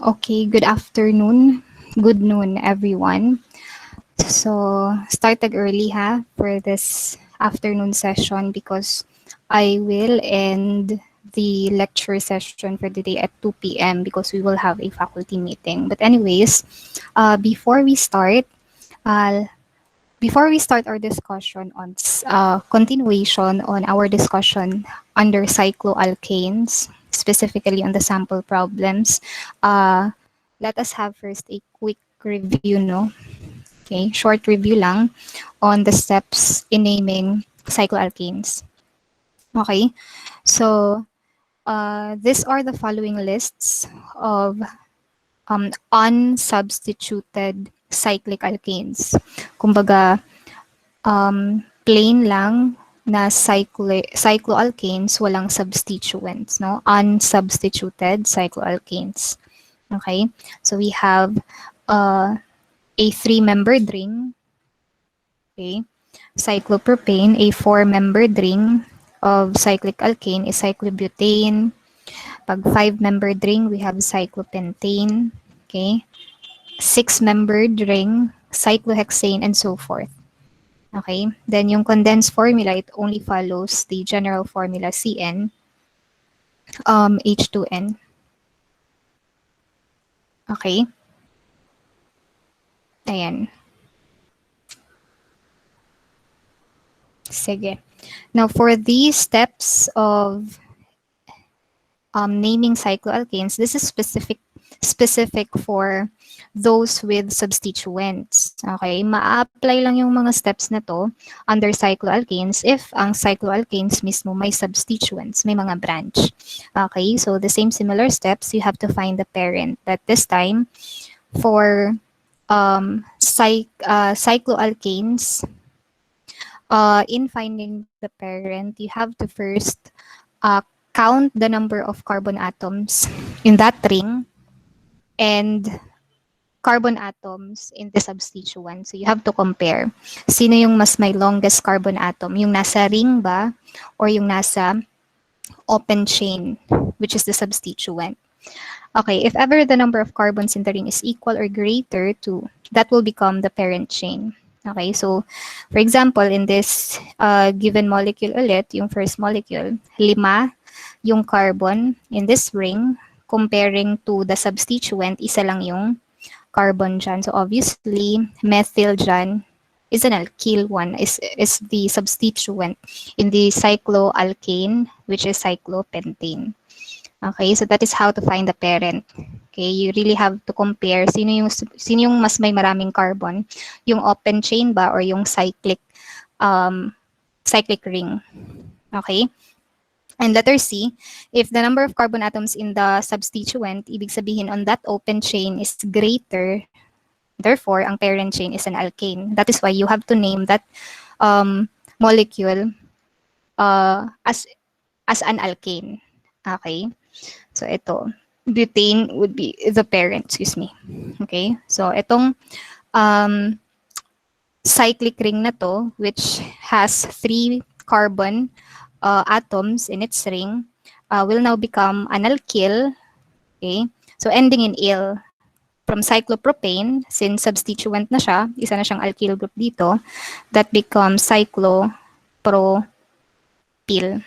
Okay, good afternoon. Good noon, everyone. So, started early for this afternoon session because I will end the lecture session for the day at 2 p.m. because we will have a faculty meeting. But anyways, before we start, uh, our discussion on continuation on our discussion under cycloalkanes, specifically on the sample problems, uh, let us have first a quick review, no? Okay, short review lang on the steps in naming cycloalkanes. Okay, so these are the following lists of unsubstituted cyclic alkanes. Kumbaga, plain lang na cycloalkanes, walang substituents, no? Unsubstituted cycloalkanes. Okay? So we have a 3-membered ring, okay? Cyclopropane, a 4-membered ring of cyclic alkane is cyclobutane. Pag 5-membered ring, we have cyclopentane, okay? 6-membered ring, cyclohexane, and so forth. Okay, then yung condensed formula, it only follows the general formula CN, H2N. Okay. Ayan. Sige. Now, for these steps of naming cycloalkanes, this is specific for those with substituents. Okay, ma-apply lang yung mga steps na to under cycloalkanes if ang cycloalkanes mismo may substituents, may mga branch. Okay, so the same similar steps, you have to find the parent. But this time, for cycloalkanes, in finding the parent, you have to first count the number of carbon atoms in that ring and carbon atoms in the substituent. So you have to compare. Sino yung mas may longest carbon atom? Yung nasa ring ba or yung nasa open chain, which is the substituent? Okay, if ever the number of carbons in the ring is equal or greater to, that will become the parent chain. Okay, so for example, in this given molecule ulit, yung first molecule, 5 yung carbon in this ring, comparing to the substituent, isa lang yung carbon dyan. So obviously, methyl dyan is an alkyl one, is the substituent in the cycloalkane, which is cyclopentane. Okay, so that is how to find the parent. Okay, you really have to compare sino yung mas may maraming carbon, yung open chain ba or yung cyclic ring. Okay? And letter C, if the number of carbon atoms in the substituent, ibig sabihin on that open chain is greater, therefore, ang parent chain is an alkane. That is why you have to name that molecule as an alkane. Okay? So ito, butane would be the parent, excuse me. Okay? So itong cyclic ring na to, which has 3 carbon atoms in its ring, will now become an alkyl. Okay? So ending in -il. From cyclopropane, since substituent na siya, isa na siyang alkyl group dito, that becomes cyclopropyl.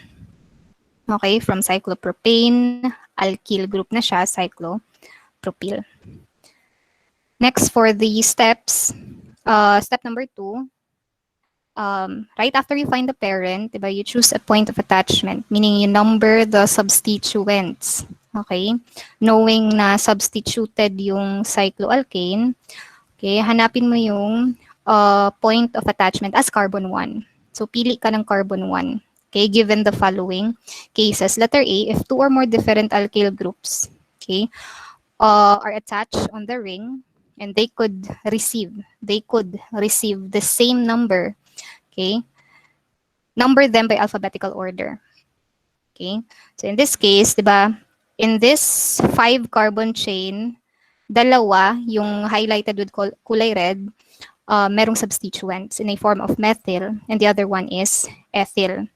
Okay, from cyclopropane, alkyl group na siya, cyclopropyl. Next, for the steps, step number 2, right after you find the parent, diba, you choose a point of attachment, meaning you number the substituents. Okay, knowing na substituted yung cycloalkane, okay, hanapin mo yung point of attachment as carbon 1. So, pili ka ng carbon 1. Okay, given the following cases. Letter A, if 2 or more different alkyl groups, okay, are attached on the ring, and they could receive the same number, okay, number them by alphabetical order. Okay, so in this case, diba, in this 5 carbon chain, dalawa, yung highlighted with kulay red, merong substituents in a form of methyl, and the other one is ethyl.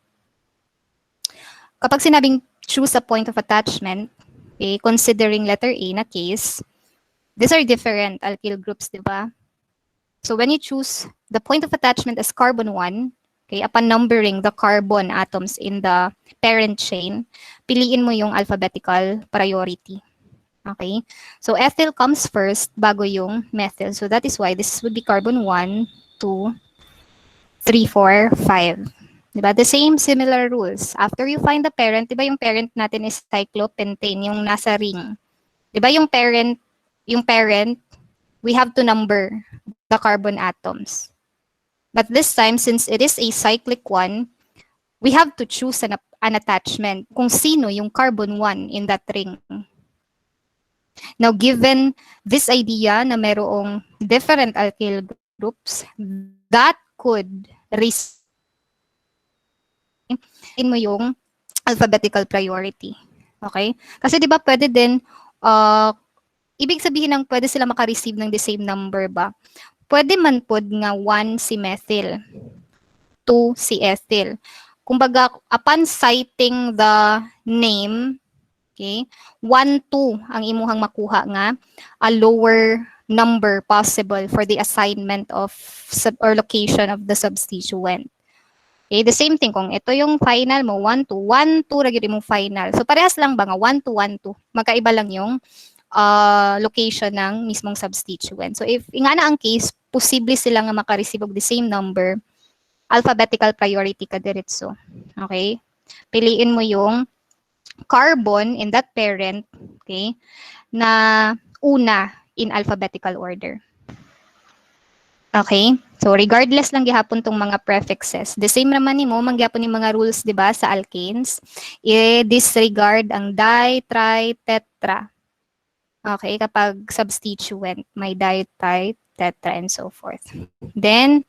Kapag sinabing choose a point of attachment, okay, considering letter A na case, these are different alkyl groups, di ba? So when you choose the point of attachment as carbon 1, okay, upon numbering the carbon atoms in the parent chain, piliin mo yung alphabetical priority. Okay? So ethyl comes first bago yung methyl. So that is why this would be carbon 1, 2, 3, 4, 5. Diba? The same similar rules. After you find the parent, diba yung parent natin is cyclopentane, yung nasa ring. Diba yung parent, we have to number the carbon atoms. But this time, since it is a cyclic one, we have to choose an attachment kung sino yung carbon 1 in that ring. Now, given this idea na merong different alkyl groups, that could result in mo yung alphabetical priority. Okay? Kasi di ba pwede din, ibig sabihin ng pwede sila makareceive ng the same number ba? Pwede man pod nga 1 si methyl, 2 si ethyl. Kumbaga, upon citing the name, okay, 1, 2 ang imuhang makuha nga, a lower number possible for the assignment of or location of the substituent. Okay, the same thing kung ito yung final mo, 1, 2, 1, 2 lagi mo final. So parehas lang ba nga 1, 2, 1, 2. Magkaiba lang yung location ng mismong substituent. So if nga na ang case, posible sila nga makareceive of the same number, alphabetical priority ka diretso. Okay? Piliin mo yung carbon in that parent, okay, na una in alphabetical order. Okay? So, regardless lang gihapon tong mga prefixes. The same naman nimo mangyapon yung mga rules, di ba, sa alkanes. I-disregard ang di, tri, tetra. Okay? Kapag substituent, may di, tri, tetra, and so forth. Then,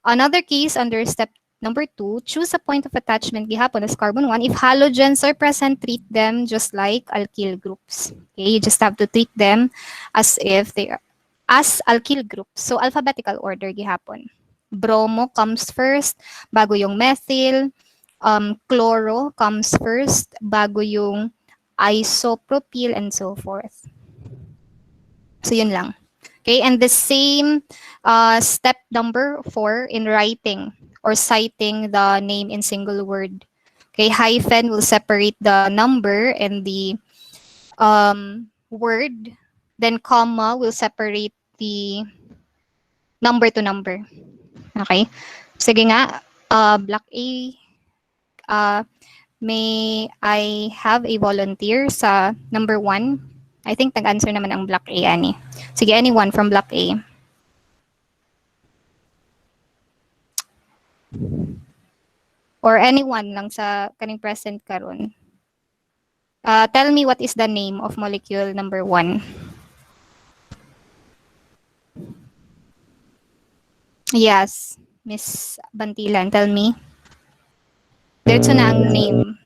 another case under step number 2, choose a point of attachment gihapon as carbon 1. If halogens are present, treat them just like alkyl groups. Okay? You just have to treat them as if they are as alkyl groups. So, alphabetical order gihapon. Bromo comes first, bago yung methyl. Chloro comes first, bago yung isopropyl, and so forth. So, yun lang. Okay, and the same step number 4 in writing or citing the name in single word. Okay, hyphen will separate the number and the word. Then comma will separate the number to number. Okay? Sige nga, block A, may I have a volunteer sa number 1? I think nag-answer naman ang block A, ani. Sige, anyone from block A. Or anyone lang sa kaning present karon. Tell me what is the name of molecule number 1. Yes, Miss Bantilan, tell me. Diretso na ang name.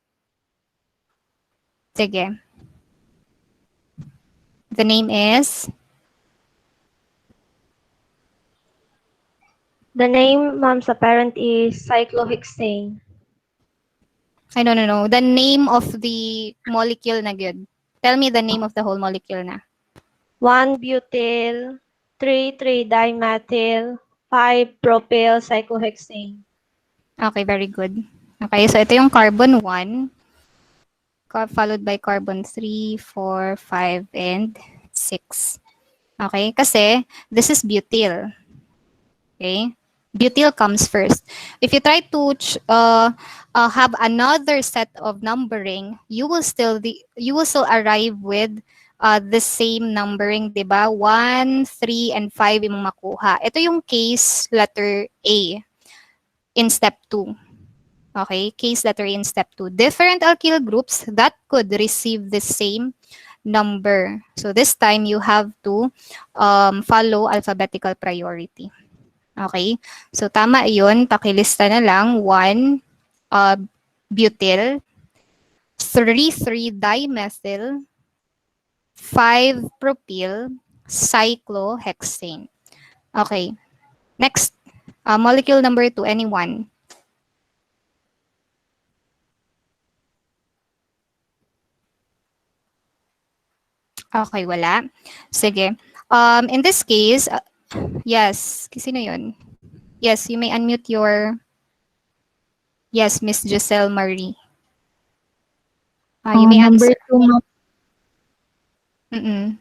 Sige. The name is? The name, ma'am, sa parent is cyclohexane. I don't know. The name of the molecule na good. Tell me the name of the whole molecule na. 1-butyl, 3,3-dimethyl, 5-propyl cyclohexane. Okay, very good. Okay, so ito yung carbon 1, followed by carbon 3, 4, 5, and 6. Okay, kasi this is butyl. Okay, butyl comes first. If you try to have another set of numbering, you will still arrive with the same numbering, diba? 1, 3, and 5 yung makuha. Ito yung case letter A in step 2. Okay, case letter A in step 2. Different alkyl groups that could receive the same number. So this time you have to follow alphabetical priority. Okay, so tama yun. Pakilista na lang. 1, butyl. 3,3-dimethyl. 5-propyl cyclohexane. Okay. Next, molecule number 2, anyone? Okay, wala. Sige. In this case, yes, sino yun? Yes, you may unmute your, yes, Miss Giselle Marie. You may Number answer. two, ma'am, Mm-mm.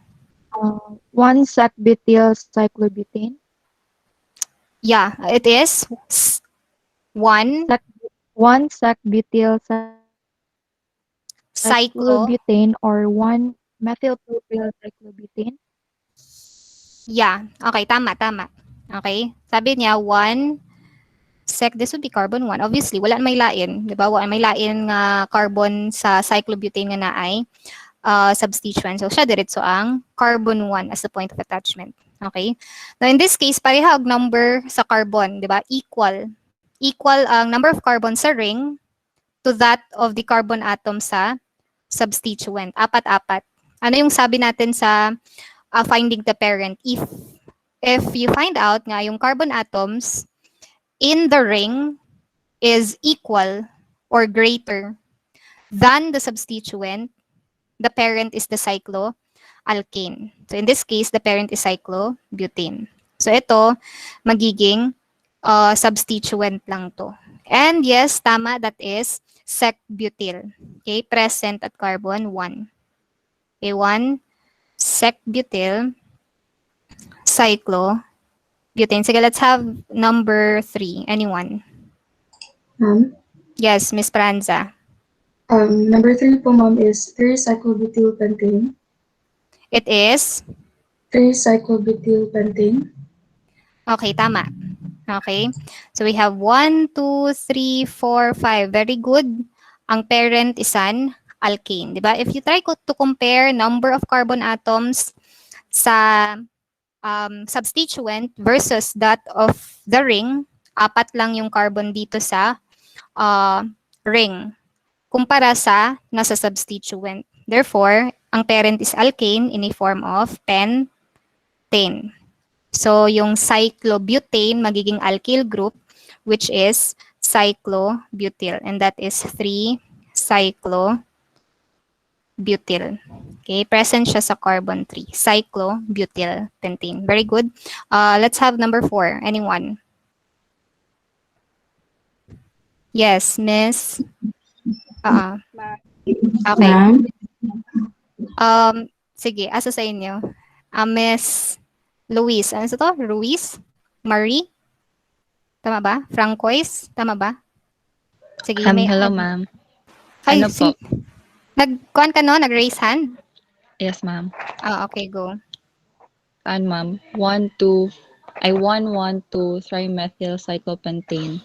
1-sac-butyl cyclobutane. Yeah, it is one Sac 1-sac-butyl cyclo. cyclobutane or 1-methylpropyl cyclobutane. Yeah, okay, tama, tama. Okay, sabi niya this would be carbon 1. Obviously, wala may lain. Di ba? Wala may lain nga carbon sa cyclobutane nga naay substituent. So, siya diretso ang carbon 1 as the point of attachment. Okay? Now, in this case, pareha og number sa carbon, di ba? Equal. Equal ang number of carbon sa ring to that of the carbon atom sa substituent. Apat-apat. Ano yung sabi natin sa finding the parent? If you find out nga yung carbon atoms in the ring is equal or greater than the substituent, the parent is the cycloalkane. So in this case, the parent is cyclobutane. So ito, magiging substituent lang to. And yes, tama, that is sec-butyl. Okay, present at carbon 1. Okay, 1 sec-butyl cyclobutane. Sige, let's have number 3. Anyone? Ma'am, Yes, Miss Pranza. number 3 po, ma'am, is 3-cyclobutylpentane. It is? 3-cyclobutylpentane. Okay, tama. Okay. So we have 1, 2, 3, 4, 5. Very good. Ang parent is an alkane. Diba? If you try to compare number of carbon atoms sa substituent versus that of the ring, apat lang yung carbon dito sa ring kumpara sa nasa substituent. Therefore, ang parent is alkane in a form of pentane. So, yung cyclobutane magiging alkyl group, which is cyclobutyl. And that is 3-cyclobutyl. Okay, present siya sa carbon 3. Cyclobutyl pentane. Very good. Let's have number 4. Anyone? Yes, Miss. Okay. Ma'am, Sige, asa sa inyo? Miss Luis. Ano sa to? Ruiz? Marie? Tama ba? Francois? Tama ba? Sige, you may... Hello, ma'am. Ay, Ano po? Nag-kuhan ka no? Nag-raise hand? Yes, ma'am. Okay, go. Saan, ma'am? 1-1-2 trimethyl cyclopentane.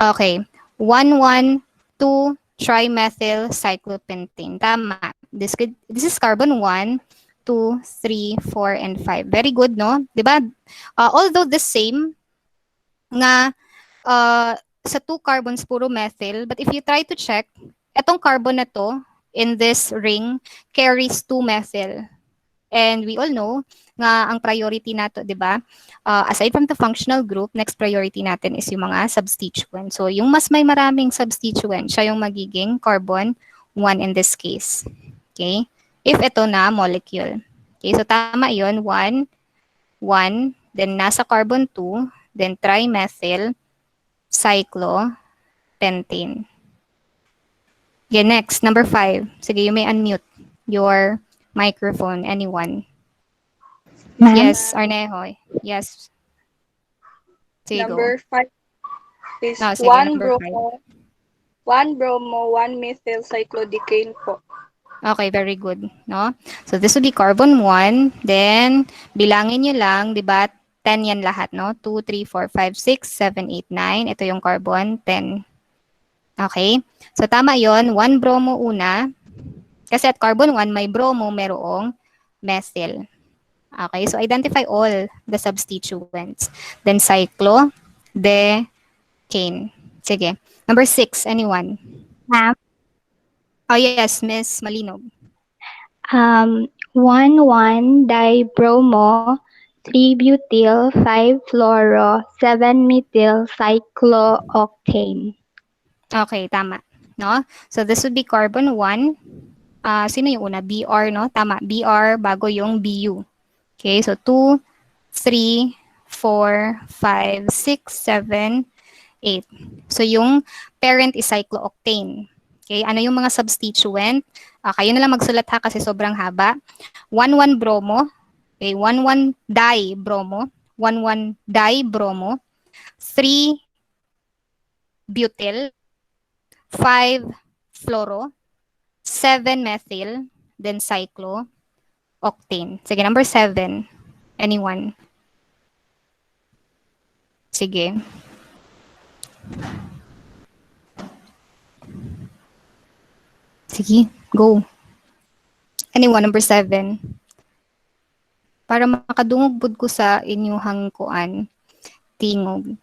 Okay. 1,1,2 trimethyl cyclopentane. Tama. This is carbon 1, 2, 3, 4, and 5. Very good, no? Diba? Although the same nga sa 2 carbons puro methyl, but if you try to check, etong carbon na to in this ring carries 2 methyl. And we all know nga ang priority nato, 'di ba? Aside from the functional group, next priority natin is yung mga substituent. So yung mas may maraming substituent, siya yung magiging carbon 1 in this case. Okay? If ito na molecule. Okay, so tama 'yon, 1, 1, then nasa carbon 2, then trimethyl cyclopentane. Okay, next, number 5. Sige, you may unmute your microphone. Anyone? Ma'am, Yes, Arneho. Yes. Sige, go. number 5 is No, sige, 1 number 5. bromo, 1 bromo, 1 methyl cyclodecane po. Okay, very good. No? So, this would be carbon 1. Then, bilangin nyo lang, di ba? 10 yan lahat, no? 2, 3, 4, 5, 6, 7, 8, 9. Ito yung carbon, 10. Okay? So, tama yon 1 bromo una. Kasi at carbon 1, may bromo, merong methyl. Okay, so identify all the substituents. Then cyclo, decane. Sige. Number 6, anyone? Ma'am, Oh yes, Miss Malinog. 1,1 dibromo 3-butyl 5-fluoro 7-methyl cyclooctane. Okay, tama. No? So this would be carbon 1. Sino yung una? Br, no? Tama. Br bago yung Bu. Okay, so 2, 3, 4, 5, 6, 7, 8. So yung parent is cyclooctane. Okay, ano yung mga substituent? Kayo na lang magsulat ha kasi sobrang haba. 1,1-bromo. Okay, 1,1-dibromo. 1,1-dibromo. 3-butyl. 5-fluoro. 7-methyl. Then cyclooctane. Sige, number 7. Anyone? Sige. Sige, go. Anyone, number 7. Para makadungog pud ko sa inyuhang kuan, tingog.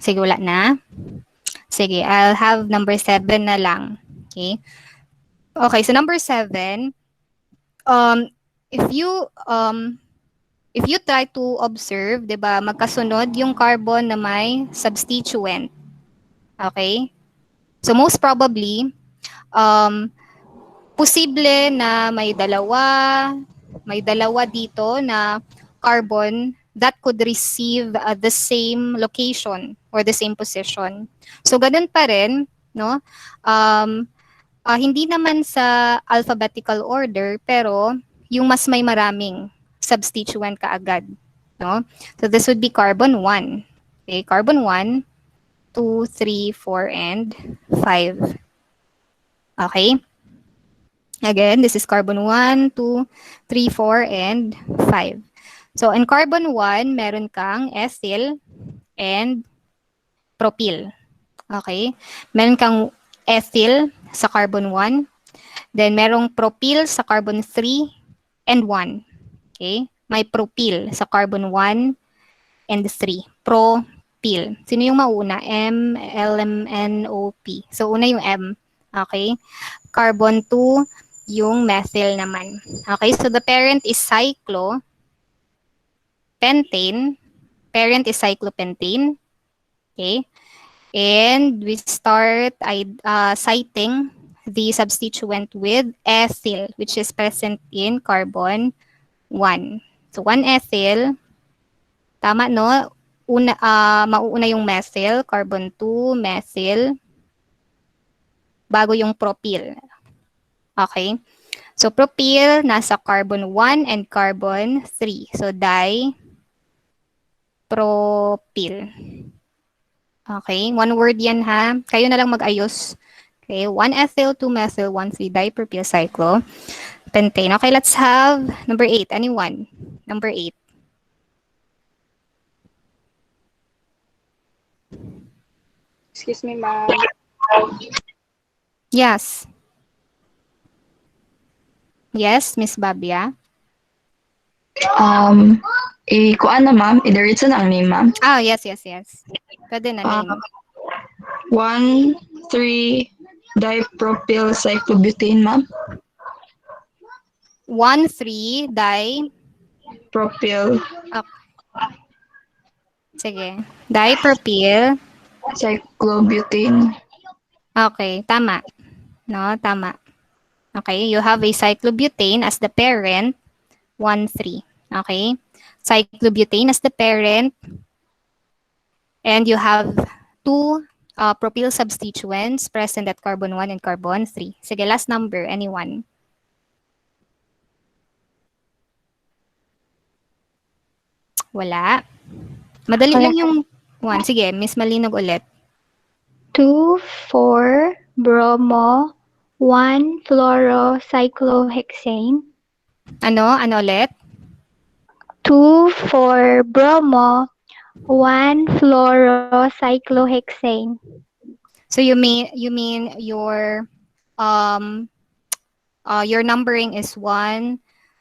Sige, wala na. Sige, I'll have number 7 na lang. Okay? Okay, so number 7, if you try to observe, 'di ba, magkasunod yung carbon na may substituent. Okay? So most probably, posible na may dalawa dito na carbon that could receive the same location or the same position. So ganun pa rin, no? Hindi naman sa alphabetical order, pero yung mas may maraming substituent kaagad, no? So this would be carbon 1. Okay, carbon 1, 2, 3, 4, and 5. Okay? Again, this is carbon 1, 2, 3, 4, and 5. So, in carbon 1, meron kang ethyl and propyl. Okay? Meron kang ethyl sa carbon 1. Then, merong propyl sa carbon 3 and 1. Okay? May propyl sa carbon 1 and 3. Propyl. Sino yung mauna? M, L, M, N, O, P. So, una yung M. Okay? Carbon 2, yung methyl naman. Okay, so the parent is cyclopentane. Parent is cyclopentane. Okay, and we start citing the substituent with ethyl, which is present in carbon 1. So 1-ethyl, tama no? Mauuna yung methyl, carbon 2, methyl, bago yung propyl. Okay? So, propyl, nasa carbon 1 and carbon 3. So, dipropyl. Okay? One word yan ha. Kayo na lang mag-ayos. Okay? 1-ethyl, 2-methyl, 1,3-dipropyl cyclopentane. Okay, let's have number 8. Anyone? Number 8. Excuse me, ma'am. Yes. Yes, Miss Babia. Kuan na ma'am, i-diretso na ang name ma'am. Yes. Pwede na name. 1,3-dipropyl cyclobutane ma'am. 1,3-di. Propyl Sige. Dipropyl. cyclobutane. Okay, tama. No, tama. Okay, you have a cyclobutane as the parent, 1,3. Okay, cyclobutane as the parent, and you have two propyl substituents present at carbon 1 and carbon 3. Sige, last number, anyone? Wala. Madali lang yung 1. Sige, Miss Malinog ulit. 2,4-bromo 1-fluorocyclohexane. Ano ulit? 2,4-bromo 1-fluorocyclohexane. So you mean your numbering is 1,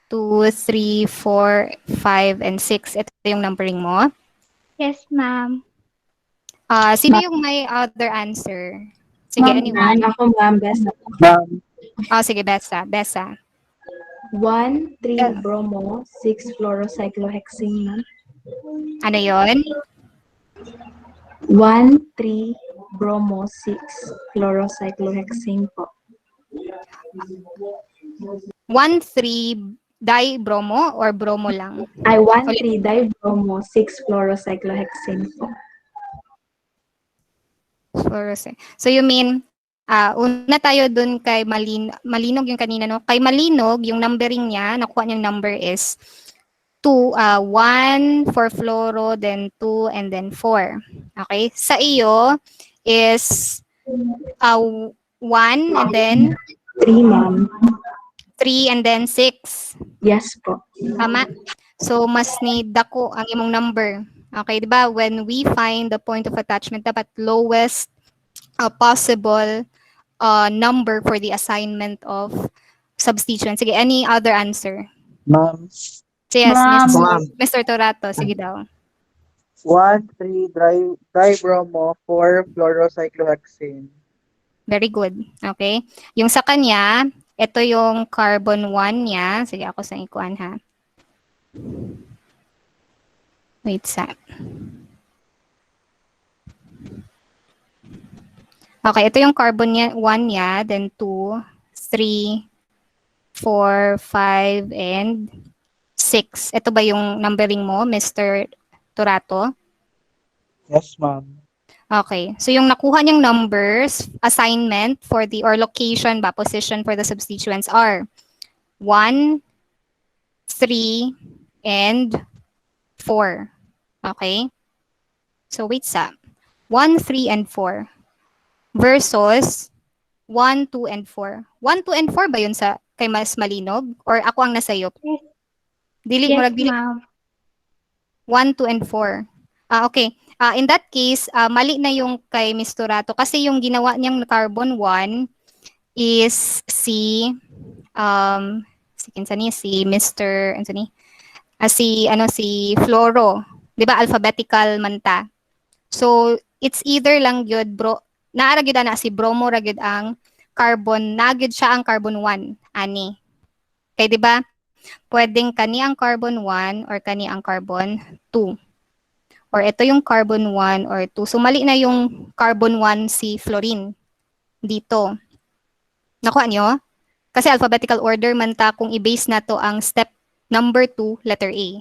2, 3, 4, 5, and 6. Ito yung numbering mo. Yes, ma'am. Sino yung may other answer? Sige, Ma'am, anyone. ako ma'am, best. Oh, sige, Besa. Besa. 1,3-bromo 6-fluorocyclohexane, ma'am. Ano yon? 1,3-bromo 6-fluorocyclohexane po. 1,3-dibromo or bromo lang? Ay, Ulit. 1,3-dibromo 6-fluorocyclohexane po. So you mean, una tayo dun kay Malinog yung kanina, no? Kay Malinog, yung numbering niya, nakuha niyang number is 1 for fluoro, then 2, and then 4. Okay? Sa iyo is 1, and then 3, ma'am. 3, and then 6. Yes po. Tama? So, mas ni dako ang imong number. Okay, di ba? When we find the point of attachment, dapat lowest possible number for the assignment of substituent. Sige, any other answer? Ma'am, So, yes, Ma'am. Mr. Torato, sige daw. 1,3-dibromo 4-fluorocyclohexane. Very good. Okay. Yung sa kanya, ito yung carbon 1 niya. Sige, ako sa ikuan ha. Wait sa. Okay, ito yung carbon niya, 1 niya, then 2, 3, 4, 5, and 6. Ito ba yung numbering mo, Mr. Torato? Yes, ma'am. Okay. So yung nakuha niyang numbers, assignment for the, or location ba, position for the substituents are 1, 3, and 4. Okay? So wait sa. 1, 3, and 4 versus 1, 2, and 4. 1, 2, and 4 ba yun sa kay Mas Malinog? Or ako ang nasayop? Dili mo Yes, dili. ma'am. 1, 2, and 4. Okay. In that case, mali na yung kay Mr. Rato kasi yung ginawa niyang carbon 1 is si si Mr. si Fluoro. 'Di ba alphabetical man ta. So it's either lang gyud bro naara gyud na si bromo ra gyud ang carbon, nagid siya ang carbon 1 ani. Kay 'di ba? Pwedeng kani ang carbon 1 or kani ang carbon 2. Or ito yung carbon 1 or 2. So mali na yung carbon 1 si fluorine dito. Nakuha nyo? Kasi alphabetical order man ta kung i-base na to ang step number 2, letter A.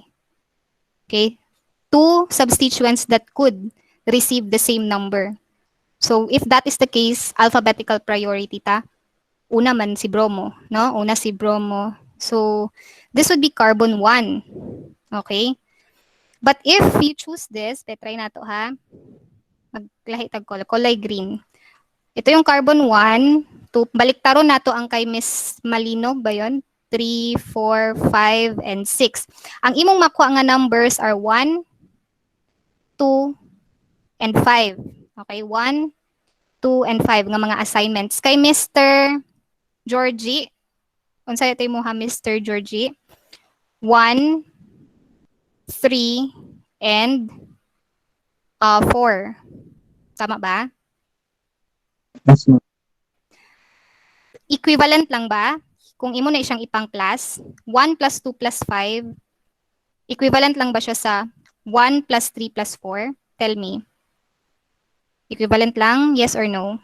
Okay? 2 substituents that could receive the same number. So if that is the case, alphabetical priority ta. Una man si bromo, no? Una si bromo. So this would be carbon 1. Okay? But if you choose this, try na to ha. Maglahi tag kulay green. Ito yung carbon 1, 2, baliktaron na to ang kay Miss Malinog ba yun? 3, 4, 5, and 6. Ang imong makuha nga numbers are 1, 2, and 5. Okay, 1, 2, and 5 nga mga assignments. Kay Mr. Georgie, unsay ito mo ha, Mr. Georgie? 1, 3, and 4. Tama ba? Yes, ma'am. Equivalent lang ba? Kung imo na siyang ipang class, 1 plus 2 plus 5, equivalent lang ba siya sa 1 plus 3 plus 4? Tell me. Equivalent lang? Yes or no?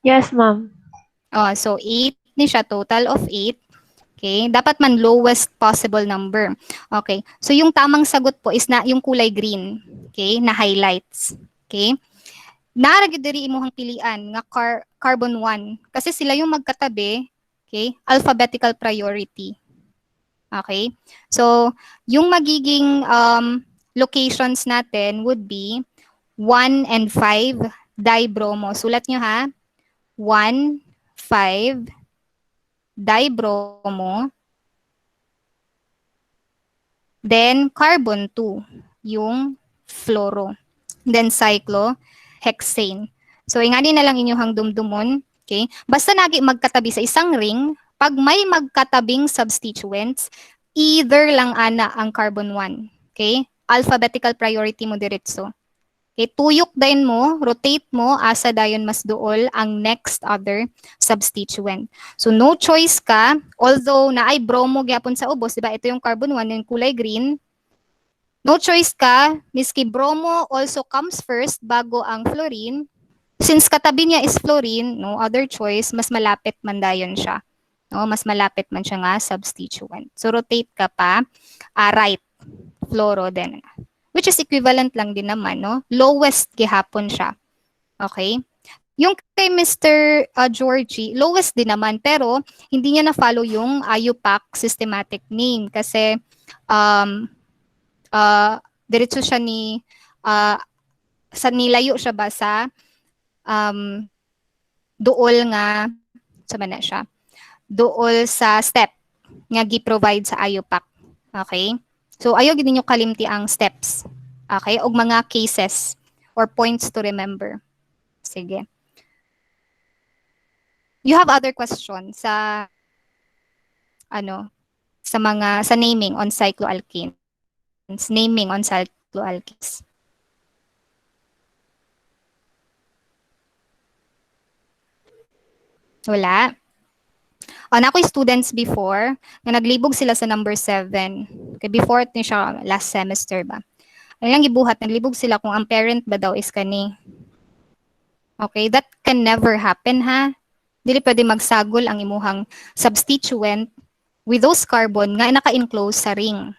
Yes, ma'am. Oh, so 8 ni siya, total of 8. Okay, dapat man lowest possible number. Okay, so yung tamang sagot po is na yung kulay green. Okay, na highlights. Okay, naragid diri imuhang pilian nga carbon 1 kasi sila yung magkatabi. Okay, alphabetical priority. Okay, so yung magiging locations natin would be 1 and 5 dibromo. Sulat nyo ha. 1, 5 dibromo, then carbon 2, yung fluoro, then cyclohexane. So, ingani na lang inyong dumdumon. Okay? Basta nagi magkatabi sa isang ring, pag may magkatabing substituents, either lang ana ang carbon 1. Okay? Alphabetical priority mo diretso. Okay, tuyok dayon mo, rotate mo, asa dayon mas duol ang next other substituent. So no choice ka, although na ay bromo gyapon sa ubos, di ba? Ito yung carbon 1, yung kulay green. No choice ka, miski bromo also comes first bago ang fluorine. Since katabi niya is fluorine, no other choice, mas malapit man dayon siya. No, mas malapit man siya nga substituent. So rotate ka pa, right, fluoro din. Which is equivalent lang din naman, no? Lowest gihapon siya. Okay? Yung kay Mr. Georgie, lowest din naman, pero hindi niya na-follow yung IUPAC systematic name kasi diretso siya ni, sa nilayo siya ba sa duol nga, sama na siya, duol sa step nga gi-provide sa IUPAC. Okay? So, ayaw gid ninyo kalimti ang steps. Okay? O mga cases or points to remember. Sige. You have other questions sa sa naming on cycloalkenes. Naming on cycloalkenes. Wala. Na ako'y students before, na naglibog sila sa number 7. Kaya before ni siya last semester ba. Ano lang gibuhat, naglibog sila kung ang parent ba daw is kani. Okay, that can never happen ha. Dili pwede magsagol ang imuhang substituent with those carbon nga naka-enclose sa ring.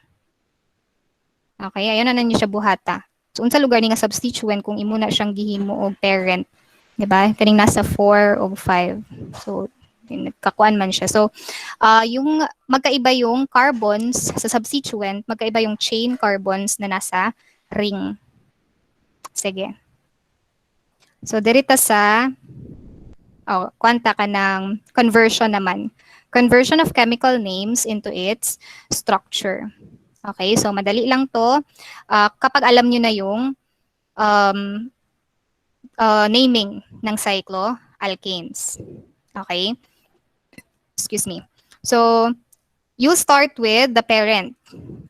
Okay, ayan na ninyo siya buhata. So unsa lugar ni nga substituent kung imo na siyang gihimo og parent, di ba? Kaning nasa 4 o 5. So nagkakuan man siya. So, yung magkaiba yung carbons sa substituent, magkaiba yung chain carbons na nasa ring. Sige. So, dirita sa, kwanta ka ng conversion naman. Conversion of chemical names into its structure. Okay, so madali lang to. Kapag alam nyo na yung naming ng cycloalkanes. Okay? Excuse me. So, you start with the parent.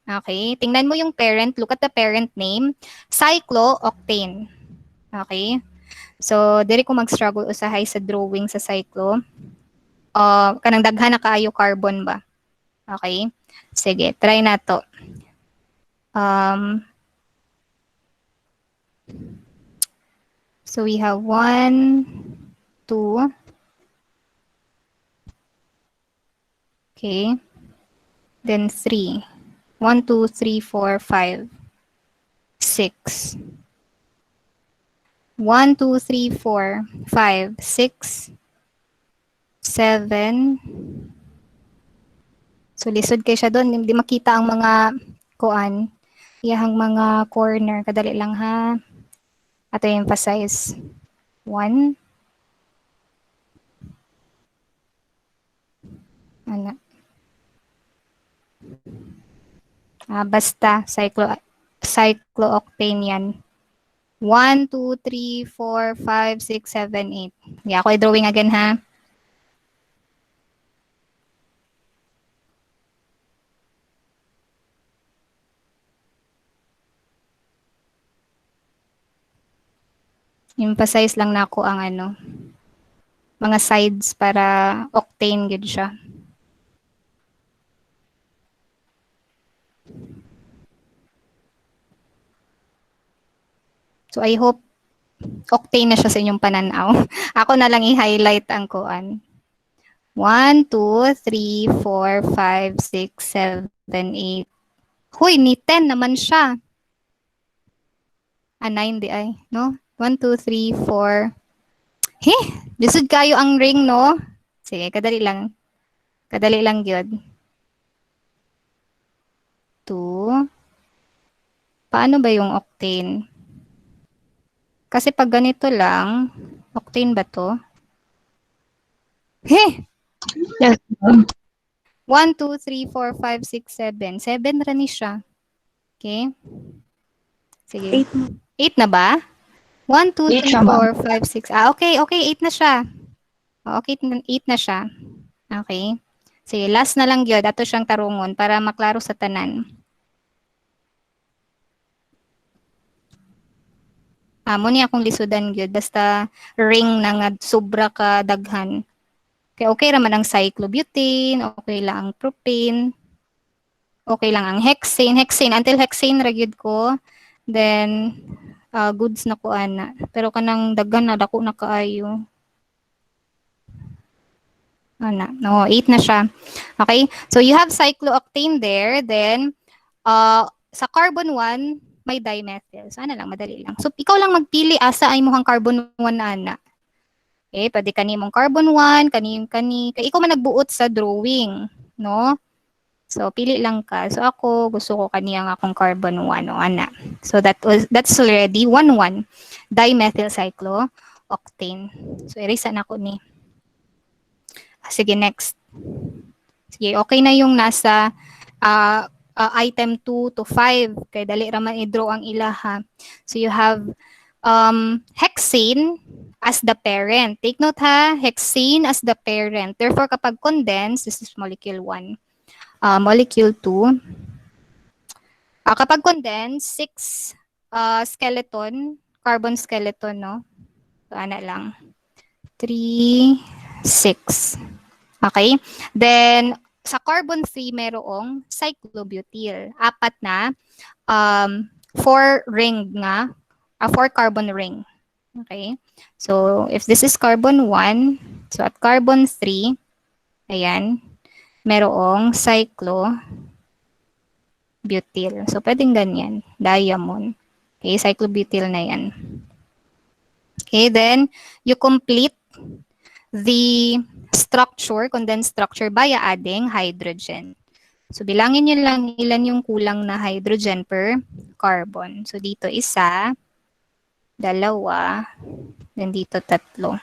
Okay? Tingnan mo yung parent. Look at the parent name. Cyclooctane. Okay? So, diri ko mag-struggle usahay sa drawing sa cyclo. Kanang daghan na kaayo carbon ba? Okay? Sige, try na to. So, we have 1, 2, okay. Then 3. 1, 2, 3, 4, 5, 6. 1, 2, 3, 4, 5, 6, 7. So, lisod kayo siya doon. Hindi makita ang mga kuan. Iyahang mga corner. Kadali lang ha. Ato emphasize. 1. Ano? Basta, cyclooctane yan. 1, 2, 3, 4, 5, 6, 7, 8. Yeah, ako i-drawing again ha. Emphasize lang na ako ang mga sides para octane gid siya. So I hope octane na siya sa inyong pananaw. Ako na lang i-highlight ang kuan. 1, 2, 3, 4, 5, 6, 7, 8. Hoy, ni 10 naman siya. 9 di ay, no? 1, 2, 3, 4. Lisod kayo ang ring, no? Sige, kadali lang. Kadali lang yun. 2. Paano ba yung octane? Kasi pag ganito lang, octane ba to? Yes, ma'am. 1, 2, 3, 4, 5, 6, 7. 7 rani siya. Okay? Sige. 8 na ba? 1, 2, 3, 4, 5, 6. Okay. Okay, 8 na siya. Okay, 8 na siya. Okay. Sige, last na lang yun. Ato siyang tarungon para maklaro sa tanan. Mo ni akong lisudan gyud basta ring na nga sobra ka daghan. Kay okay raman ang cyclobutane, okay lang ang propane, okay lang ang hexane. Hexane until hexane ra gyud ko. Then goods na ko ana. Pero kanang daghan na dako na kaayo. Ana, no, 8 na siya. Okay? So you have cyclooctane there, then sa carbon 1 may dimethyl. So ano lang, madali lang. So ikaw lang magpili asa ay mohang carbon 1 na ana. Okay, pwede kanimong carbon 1, kani. Kay ikaw man nagbuot sa drawing, no? So pili lang ka. So ako gusto ko kaniyang akong carbon 1 o ana. So that's already 1,1 dimethyl cyclooctane. So erase na ako ni. Sige, next. Sige, okay na yung nasa item 2 to 5. Kaya dali raman i-draw ang ilaha. So you have hexane as the parent. Take note ha, hexane as the parent. Therefore, kapag condensed, this is molecule 1. Molecule 2. Kapag condensed, 6 skeleton, carbon skeleton, no? So, ana lang. 3, 6. Okay? Then, sa carbon 3, merong cyclobutyl. 4 na 4 ring nga, 4 carbon ring. Okay? So, if this is carbon 1, so at carbon 3, ayan, merong cyclobutyl. So, pwedeng ganyan, diamond. Okay, cyclobutyl na yan. Okay, then, you complete the structure, condensed structure by adding hydrogen. So, bilangin nyo lang ilan yung kulang na hydrogen per carbon. So, dito 1, 2, then dito 3.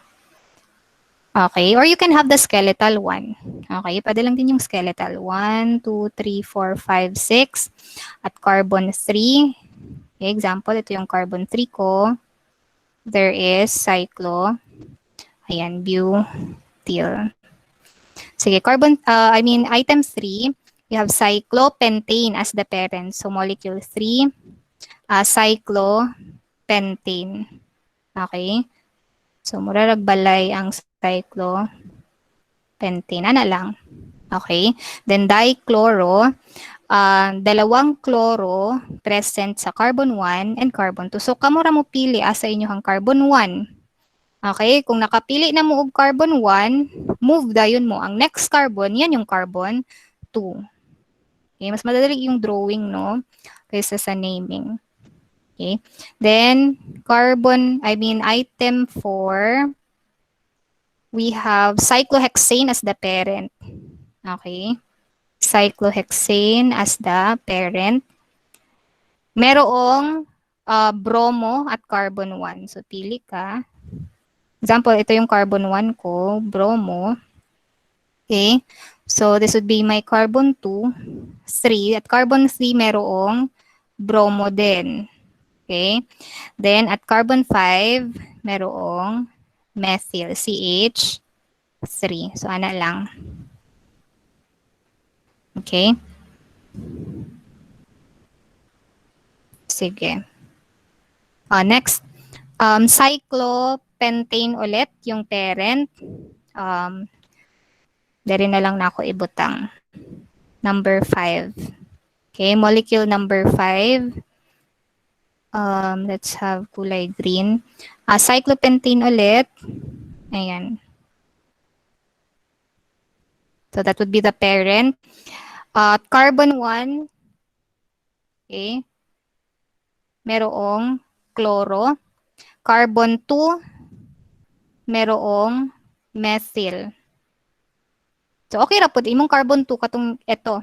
Okay, or you can have the skeletal 1. Okay, pwede lang din yung skeletal. 1, 2, 3, 4, 5, 6. At carbon 3. Okay, example, ito yung carbon 3 ko. There is butyl. Sige, item 3, you have cyclopentane as the parent. So, molecule 3, cyclopentane. Okay? So, murarag balay ang cyclopentane. Ana lang. Okay? Then, dichloro. 2 chloro present sa carbon 1 and carbon 2. So, kamura mo pili asa inyohang carbon 1. Okay? Kung nakapili na mo og carbon 1, move dayon mo. Ang next carbon, yan yung carbon 2. Okay? Mas madali yung drawing, no? Kaysa sa naming. Okay? Then, item 4, we have cyclohexane as the parent. Okay? Cyclohexane as the parent. Merong bromo at carbon 1. So, pili ka. Example, ito yung carbon 1 ko, bromo. Okay? So, this would be my carbon 2, 3. At carbon 3, merong bromo din. Okay? Then, at carbon 5, merong methyl, CH3. So, ana lang. Okay? Sige. Next, cyclopentane ulit, yung parent. Dari na lang na ako ibutang. Number 5. Okay, molecule number 5. Let's have kulay green. Cyclopentane ulit. Ayan. So that would be the parent. Carbon 1. Okay. Merong chloro. Carbon 2. Merong methyl. So, okay ra po. Imong carbon 2 katong ito.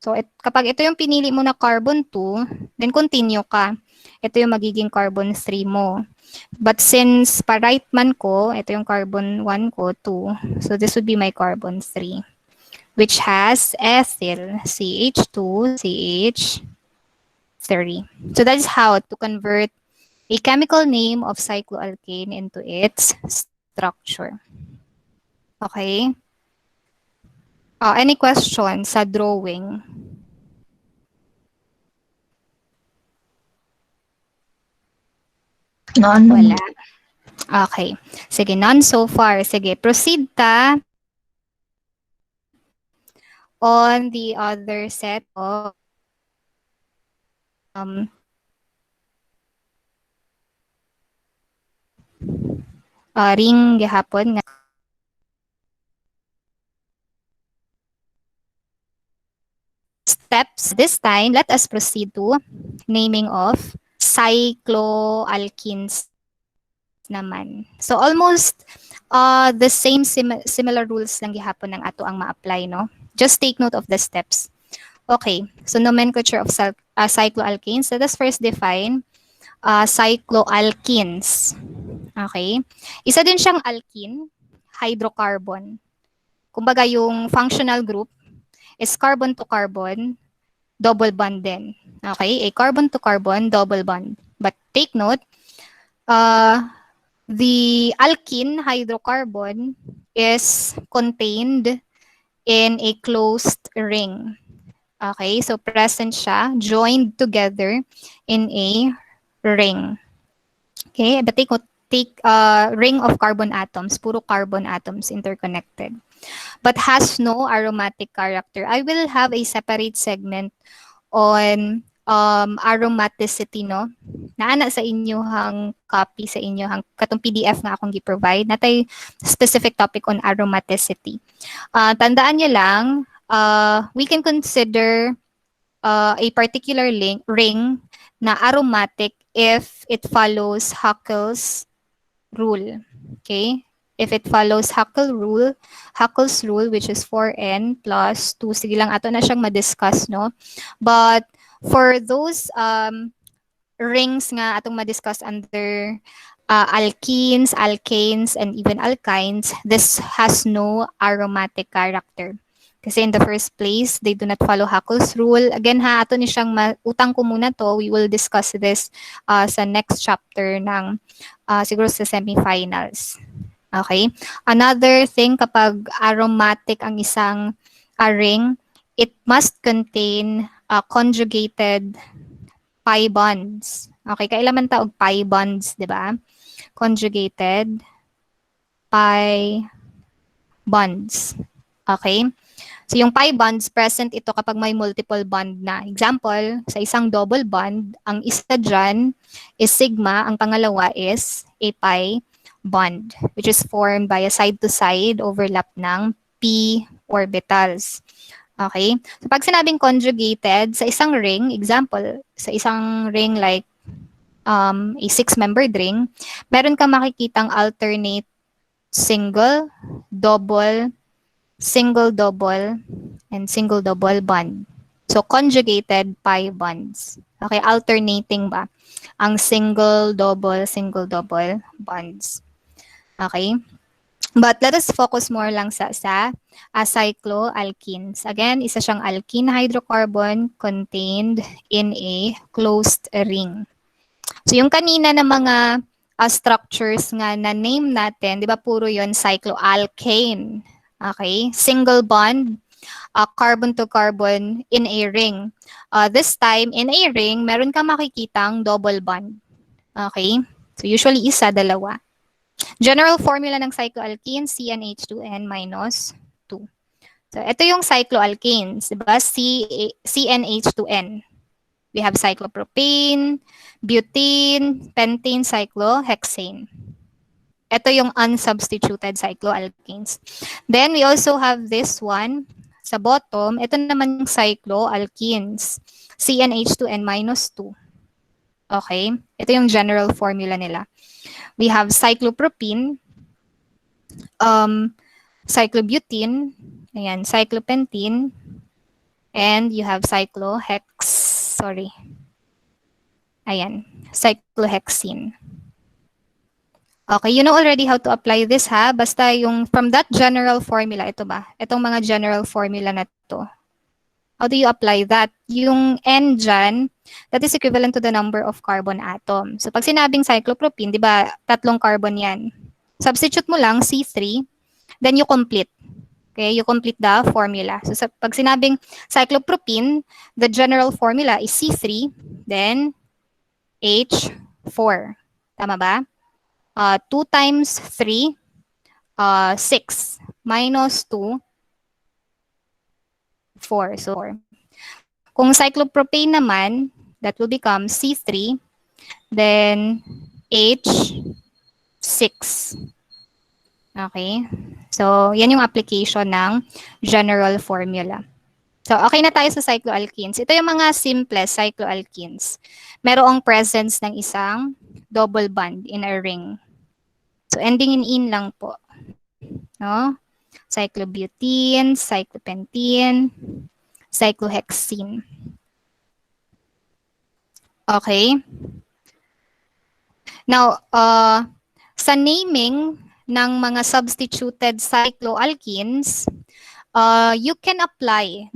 So, kapag ito yung pinili mo na carbon 2, then continue ka. Ito yung magiging carbon 3 mo. But since pa-right man ko, ito yung carbon 1 ko, 2. So, this would be my carbon 3. Which has ethyl, CH2, CH3. So, that is how to convert a chemical name of cycloalkane into its structure. Okay? Any questions sa drawing? None. Wala. Okay. Sige, none so far. Sige, proceed ta on the other set of ring gihapon nga steps. This time, let us proceed to naming of cycloalkenes naman. So almost the same similar rules lang gihapon ng ato ang ma-apply, no? Just take note of the steps. Okay, so nomenclature of cycloalkanes. Let us first define cycloalkenes. Okay? Isa din siyang alkene, hydrocarbon. Kumbaga yung functional group is carbon to carbon, double bond din. Okay? A carbon to carbon, double bond. But take note, the alkene hydrocarbon is contained in a closed ring. Okay, so present siya, joined together in a ring. Okay, but take ring of carbon atoms, puro carbon atoms interconnected, but has no aromatic character. I will have a separate segment on aromaticity, no? Naana sa inyong copy sa inyong katong PDF nga akong gi-provide. Natay specific topic on aromaticity. Tandaan niyo lang, we can consider a particular ring na aromatic if it follows Haeckel's rule. Okay? If it follows Haeckel's rule, which is 4n plus 2. Sige lang, ato na siyang ma-discuss, no? But for those rings nga atong ma-discuss under alkenes, alkanes, and even alkynes, this has no aromatic character. Kasi in the first place, they do not follow Haeckel's rule. Again ha, ato ni siyang utang ko muna to. We will discuss this sa next chapter ng siguro sa semifinals. Okay? Another thing, kapag aromatic ang isang ring, it must contain conjugated pi bonds. Okay, kailan man taog pi bonds, di ba? Conjugated pi bonds. Okay? So yung pi bonds, present ito kapag may multiple bond na. Example, sa isang double bond, ang isa dyan is sigma, ang pangalawa is a pi bond, which is formed by a side-to-side overlap ng p orbitals. Okay? So pag sinabing conjugated, sa isang ring, example, sa isang ring like a 6-membered ring, meron kang makikitang alternate single, double, single-double, and single-double bond. So, conjugated pi bonds. Okay, alternating ba? Ang single-double, single-double bonds. Okay? But let us focus more lang sa cycloalkenes. Again, isa siyang alkene hydrocarbon contained in a closed ring. So, yung kanina na mga structures nga na name natin, di ba puro yon cycloalkane. Okay, single bond, carbon to carbon in a ring. This time, in a ring, meron ka makikitang double bond. Okay, so usually isa, dalawa. General formula ng cycloalkene, CnH2n minus 2. So ito yung cycloalkanes, diba? CnH2n. We have cyclopropane, butane, pentane, cyclohexane. Ito yung unsubstituted cycloalkanes. Then, we also have this one sa bottom. Ito naman yung cycloalkenes. CnH2n minus 2. Okay? Ito yung general formula nila. We have cyclopropene, cyclobutene, ayan, cyclopentene, and you have cyclohexene. Okay, you know already how to apply this ha. Basta yung from that general formula, ito ba? Itong mga general formula na to. How do you apply that? Yung N dyan, that is equivalent to the number of carbon atom. So pag sinabing cyclopropene, di ba, 3 carbon yan. Substitute mo lang C3, then you complete. Okay, you complete the formula. So pag sinabing cyclopropene, the general formula is C3, then H4. Tama ba? 2 times 3, 6. Minus 2, 4. So, 4. Kung cyclopropane naman, that will become C3, then H6. Okay? So, yan yung application ng general formula. So, okay na tayo sa cycloalkenes. Ito yung mga simplest cycloalkenes. Merong presence ng isang double bond in a ring. So, ending in "-in" lang po. No? Cyclobutene, cyclopentene, cyclohexene. Okay? Now, sa naming ng mga substituted cycloalkenes, you can apply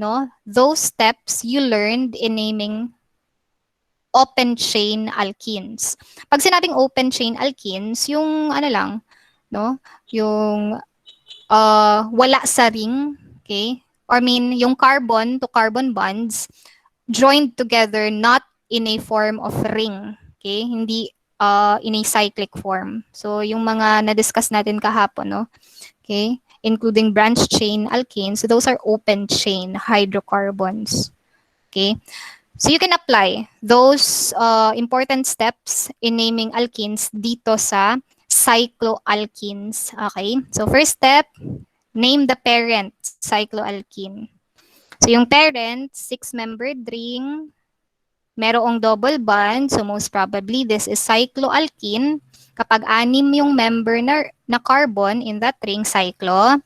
those steps you learned in naming open chain alkenes. Pag sinabing open chain alkenes, yung ano lang, yung wala sa ring, okay? Or yung carbon to carbon bonds joined together not in a form of ring, okay? Hindi in a cyclic form. So yung mga na-discuss natin kahapon, okay? Including branch chain alkanes, so those are open chain hydrocarbons. Okay? So you can apply those important steps in naming alkenes dito sa cycloalkenes. Okay? So first step, name the parent cycloalkene. So yung parent, 6-membered ring, merong double bond, so most probably this is cycloalkene. Kapag 6 yung member na carbon in that ring, cyclohexene.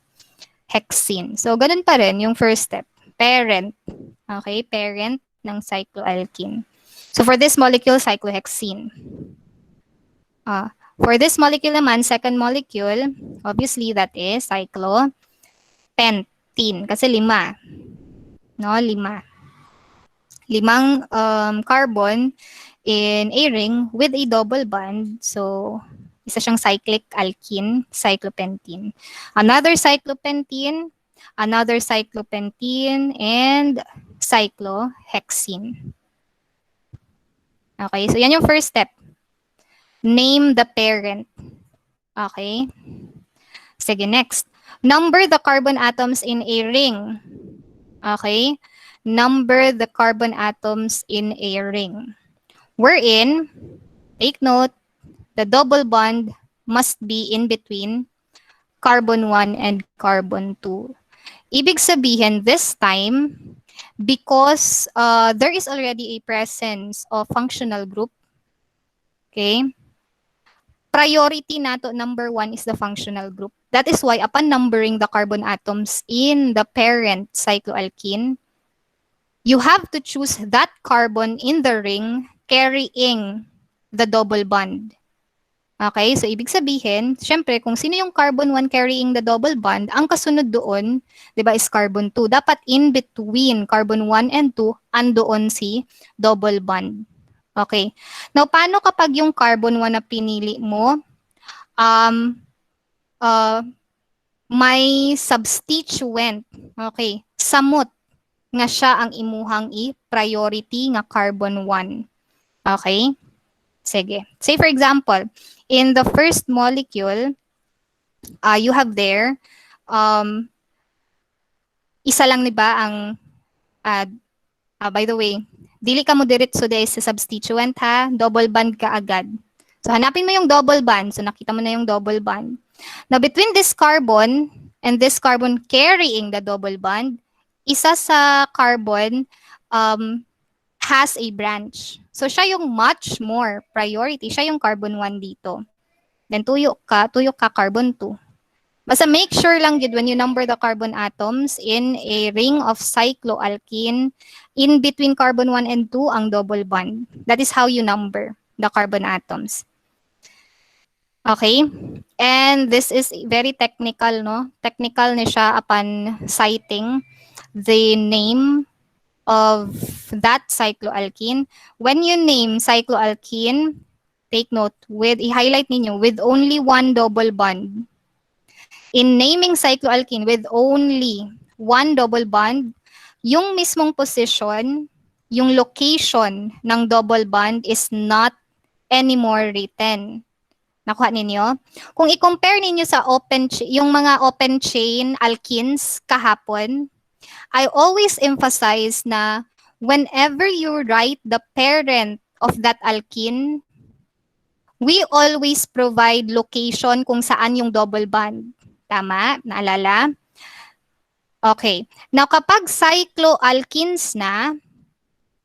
So ganun pa rin yung first step, parent. Okay, parent ng cycloalkene. So for this molecule, cyclohexene. For this molecule naman, second molecule, obviously that is cyclopentene. Kasi 5. 5. 5 carbon in a ring with a double bond. So, isa siyang cyclic alkene, cyclopentene. Another cyclopentene, and cyclohexene. Okay, so yan yung first step. Name the parent. Okay. Sige, next. Number the carbon atoms in a ring. Okay. Number the carbon atoms in a ring. Wherein, take note, the double bond must be in between carbon 1 and carbon 2. Ibig sabihin, this time, because there is already a presence of functional group, okay, priority nato number 1 is the functional group. That is why upon numbering the carbon atoms in the parent cycloalkene, you have to choose that carbon in the ring carrying the double bond. Okay, so ibig sabihin, syempre, kung sino yung carbon 1 carrying the double bond, ang kasunod doon, di ba, is carbon 2. Dapat in between carbon 1 and 2, andoon si double bond. Okay. Now, paano kapag yung carbon 1 na pinili mo, may substituent, okay, samot, nga siya ang imuhang i-priority nga carbon 1. Okay? Sige. Say for example, in the first molecule, you have there, isa lang ni ba ang, by the way, dili ka mo diretso dahil sa substituent ha, double bond ka agad. So hanapin mo yung double bond. So nakita mo na yung double bond. Now between this carbon and this carbon carrying the double bond, isa sa carbon has a branch. So siya yung much more priority. Siya yung carbon 1 dito. Then tuyo ka carbon 2. Basta make sure lang yun when you number the carbon atoms in a ring of cycloalkene, in between carbon 1 and 2 ang double bond. That is how you number the carbon atoms. Okay? And this is very technical, no? Technical na siya upon citing the name of that cycloalkene. When you name cycloalkene, take note, i-highlight ninyo, with only one double bond. In naming cycloalkene with only one double bond, yung mismong position, yung location ng double bond is not anymore written. Nakuha ninyo? Kung i-compare ninyo sa yung mga open chain alkenes kahapon, I always emphasize na whenever you write the parent of that alkene, we always provide location kung saan yung double bond. Tama? Naalala? Okay. Now, kapag cycloalkenes na,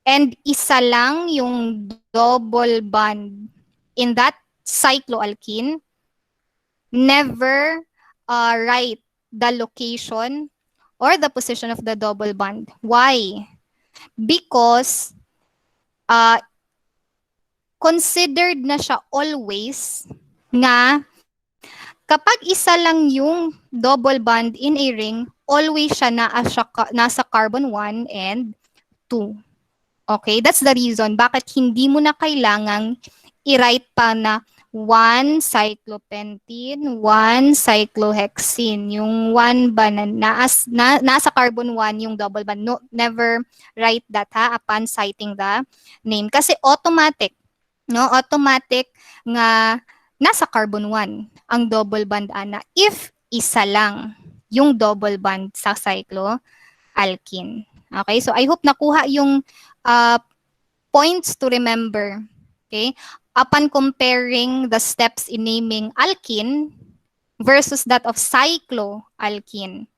and isa lang yung double bond in that cycloalkene, never write the location or the position of the double bond. Why? Because considered na siya always nga kapag isa lang yung double bond in a ring, always siya nasa carbon 1 and 2. Okay, that's the reason bakit hindi mo na kailangang i-write pa na 1 cyclopentene, 1 cyclohexene. Yung 1 ba na nasa carbon 1 yung double bond. No, never write that ha upon citing the name. Kasi automatic, no? Automatic nga nasa carbon 1 ang double bond ana if isa lang yung double bond sa cycloalkene. Okay, so I hope nakuha yung points to remember. Okay, upon comparing the steps in naming alkene versus that of cycloalkene.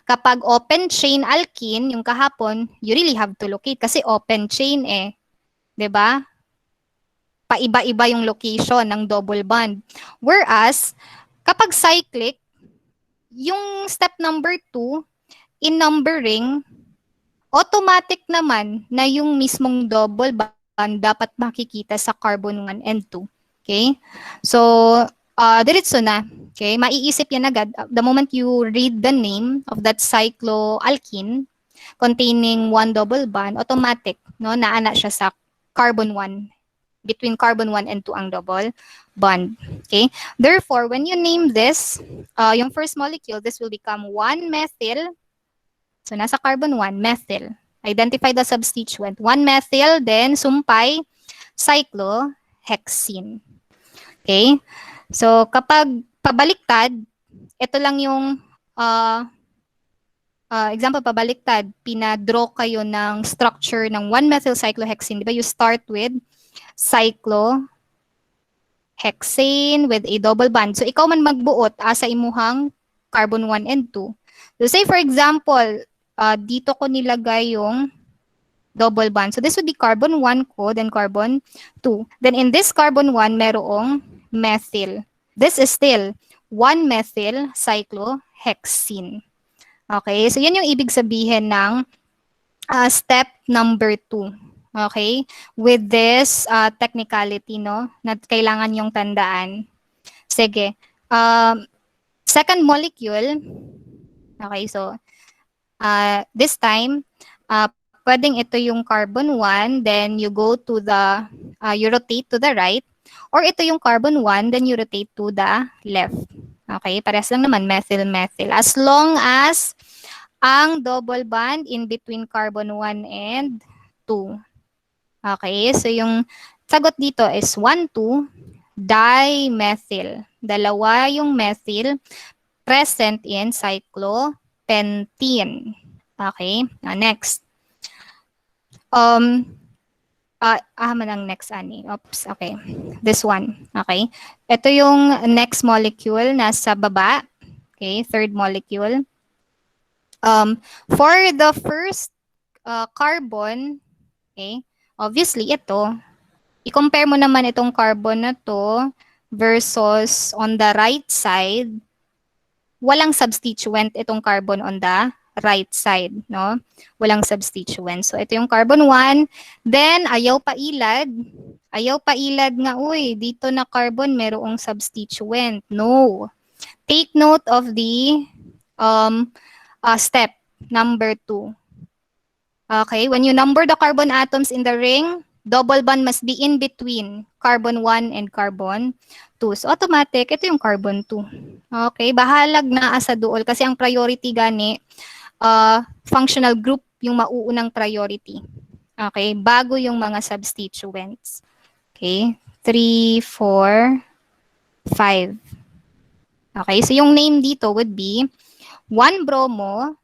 Kapag open chain alkene, yung kahapon, you really have to locate kasi open chain 'di ba? Paiba-iba yung location ng double bond. Whereas, kapag cyclic, yung step number 2, in numbering, automatic naman na yung mismong double bond dapat makikita sa carbon 1 and 2. Okay? So, diretso na. Okay? Maiisip yan agad. The moment you read the name of that cycloalkene containing one double bond, automatic, no, naana siya sa carbon 1. Between carbon 1 and 2 ang double bond. Okay? Therefore, when you name this, yung first molecule, this will become 1-methyl. So, nasa carbon 1, methyl. Identify the substituent. 1-methyl, then sumpay, cyclohexene. Okay? So, kapag pabaliktad, ito lang yung example, pabaliktad, pinadraw kayo ng structure ng 1-methyl cyclohexene. Di ba? You start with cyclohexane with a double bond. So, ikaw man magbuot sa imuhang carbon 1 and 2. So, say for example, dito ko nilagay yung double bond. So, this would be carbon 1 ko, then carbon 2. Then, in this carbon 1, merong methyl. This is still 1-methyl cyclohexene. Okay? So, yan yung ibig sabihin ng step number 2. Okay? With this technicality, no, na kailangan yung tandaan. Sige. Second molecule. Okay, so, this time, pwedeng ito yung carbon 1, then you go to the, you rotate to the right, or ito yung carbon 1, then you rotate to the left. Okay, parehas lang naman, methyl-methyl. As long as ang double bond in between carbon 1 and 2. Okay, so yung sagot dito is 1, 2, dimethyl. Dalawa yung methyl present in cyclopentene. Okay, next. Manang next ani. Oops, okay. This one, okay. Ito yung next molecule nasa baba. Okay, third molecule. For the first carbon, okay, obviously ito, i-compare mo naman itong carbon na to versus on the right side, walang substituent itong carbon on the right side, no? Walang substituent. So, ito yung carbon 1. Then, ayaw pa ilad. Ayaw pa ilad nga, uy, dito na carbon, merong substituent. No. Take note of the step number 2. Okay, when you number the carbon atoms in the ring, double bond must be in between carbon 1 and carbon 2. So, automatic, ito yung carbon 2. Okay, bahalag na sa duol kasi ang priority gani, functional group yung mauunang priority. Okay, bago yung mga substituents. Okay, 3, 4, 5. Okay, so yung name dito would be 1-bromo,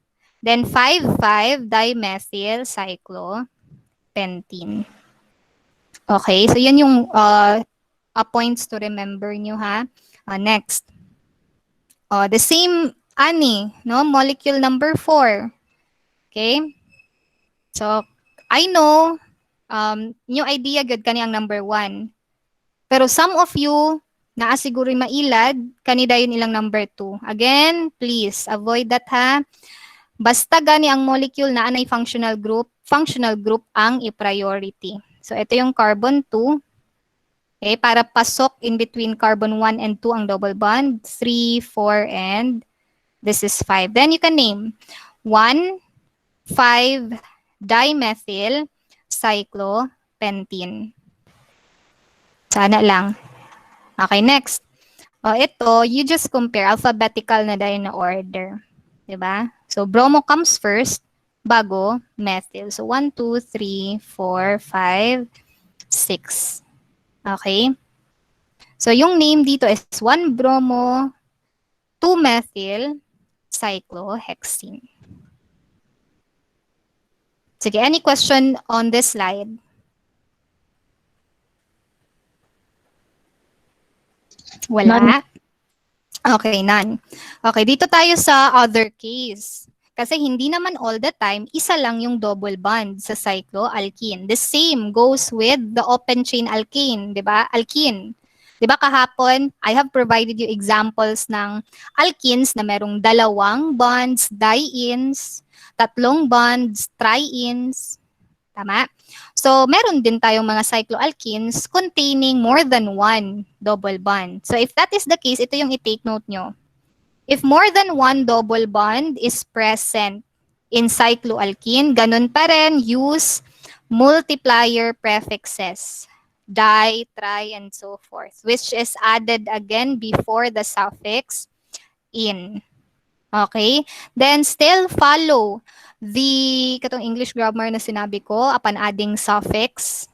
then 5,5-dimethyl cyclopentene. Okay, so yan yung points to remember nyo ha. Next. The same ani, no? Molecule number 4. Okay? So, I know, new idea good kani ang number 1. Pero some of you, naa siguro mailad, kani dayon ilang number 2. Again, please, avoid that ha. Basta gani ang molecule na anay functional group ang i-priority. So, ito yung carbon 2. Okay, para pasok in between carbon 1 and 2 ang double bond, 3, 4, and this is 5. Then you can name 1,5-dimethyl cyclopentene. Sana lang. Okay, next. Ito, you just compare alphabetical na dahil na order. Diba? So, bromo comes first, bago methyl. So, 1, 2, 3, 4, 5, 6. Okay? So, yung name dito is 1-bromo, 2-methyl cyclohexene. Sige, any question on this slide? Wala? None. Okay, none. Okay, dito tayo sa other case. Kasi hindi naman all the time, isa lang yung double bond sa cycloalkene. The same goes with the open chain alkane, di ba? Alkene. Di ba kahapon, I have provided you examples ng alkenes na merong 2 bonds, dienes, 3 bonds, trienes. Tama? So, meron din tayong mga cycloalkenes containing more than 1 double bond. So, if that is the case, ito yung i-take note nyo. If more than 1 double bond is present in cycloalkene, ganun pa rin, use multiplier prefixes. Di, tri, and so forth, which is added again before the suffix in. Okay? Then still follow the katong English grammar na sinabi ko upon adding suffix,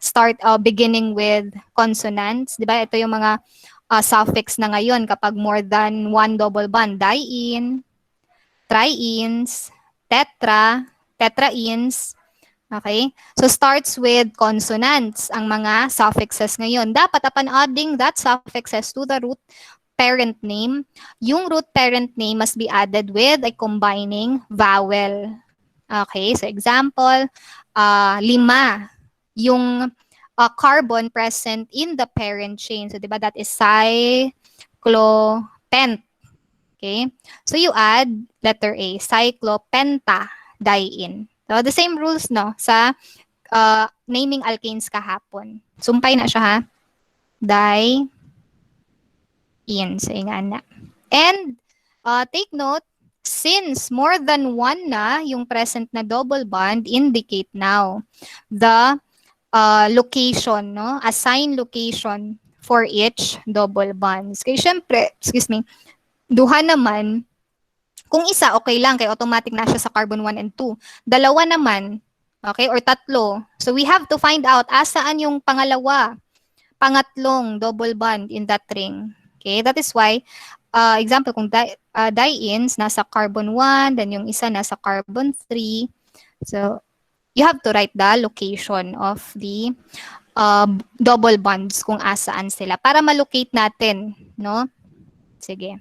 beginning with consonants. Di ba? Ito yung mga suffix na ngayon kapag more than 1 double bond. Diene, trienes, tetraenes. Okay? So starts with consonants ang mga suffixes ngayon. Dapat upon adding that suffixes to the root parent name, yung root parent name must be added with a combining vowel. Okay? So example, 5 yung carbon present in the parent chain. So, di ba, that is cyclopent. Okay? So, you add letter A, cyclopentadiene. So, the same rules, no, sa naming alkanes kahapon. Sumpay na siya, ha? Diene. So, nga na. And, take note, since more than 1 na yung present na double bond, indicate now the location, no? Assign location for each double bonds. Kaya syempre, duha naman, kung isa, okay lang, kaya automatic na siya sa carbon 1 and 2. 2 naman, okay, or 3. So we have to find out asaan yung pangatlong double bond in that ring. Okay, that is why, example, kung dienes, nasa carbon 1, then yung isa nasa carbon 3. So, you have to write the location of the double bonds kung asaan sila para malocate natin, no? Sige.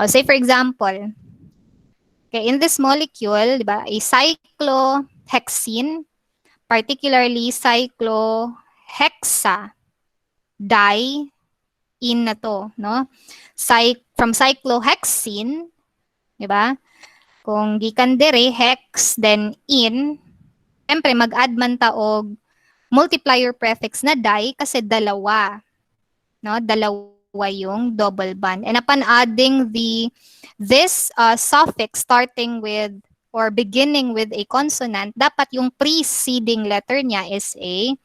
Say for example, okay, in this molecule, di ba, a cyclohexene, particularly cyclohexa diene na to, no? From cyclohexene, di ba? Kung gikan dire hex then in, siyempre, mag-add man taog multiplier prefix na di kasi 2. No? 2 yung double bond. And upon adding this suffix starting with or beginning with a consonant, dapat yung preceding letter niya is a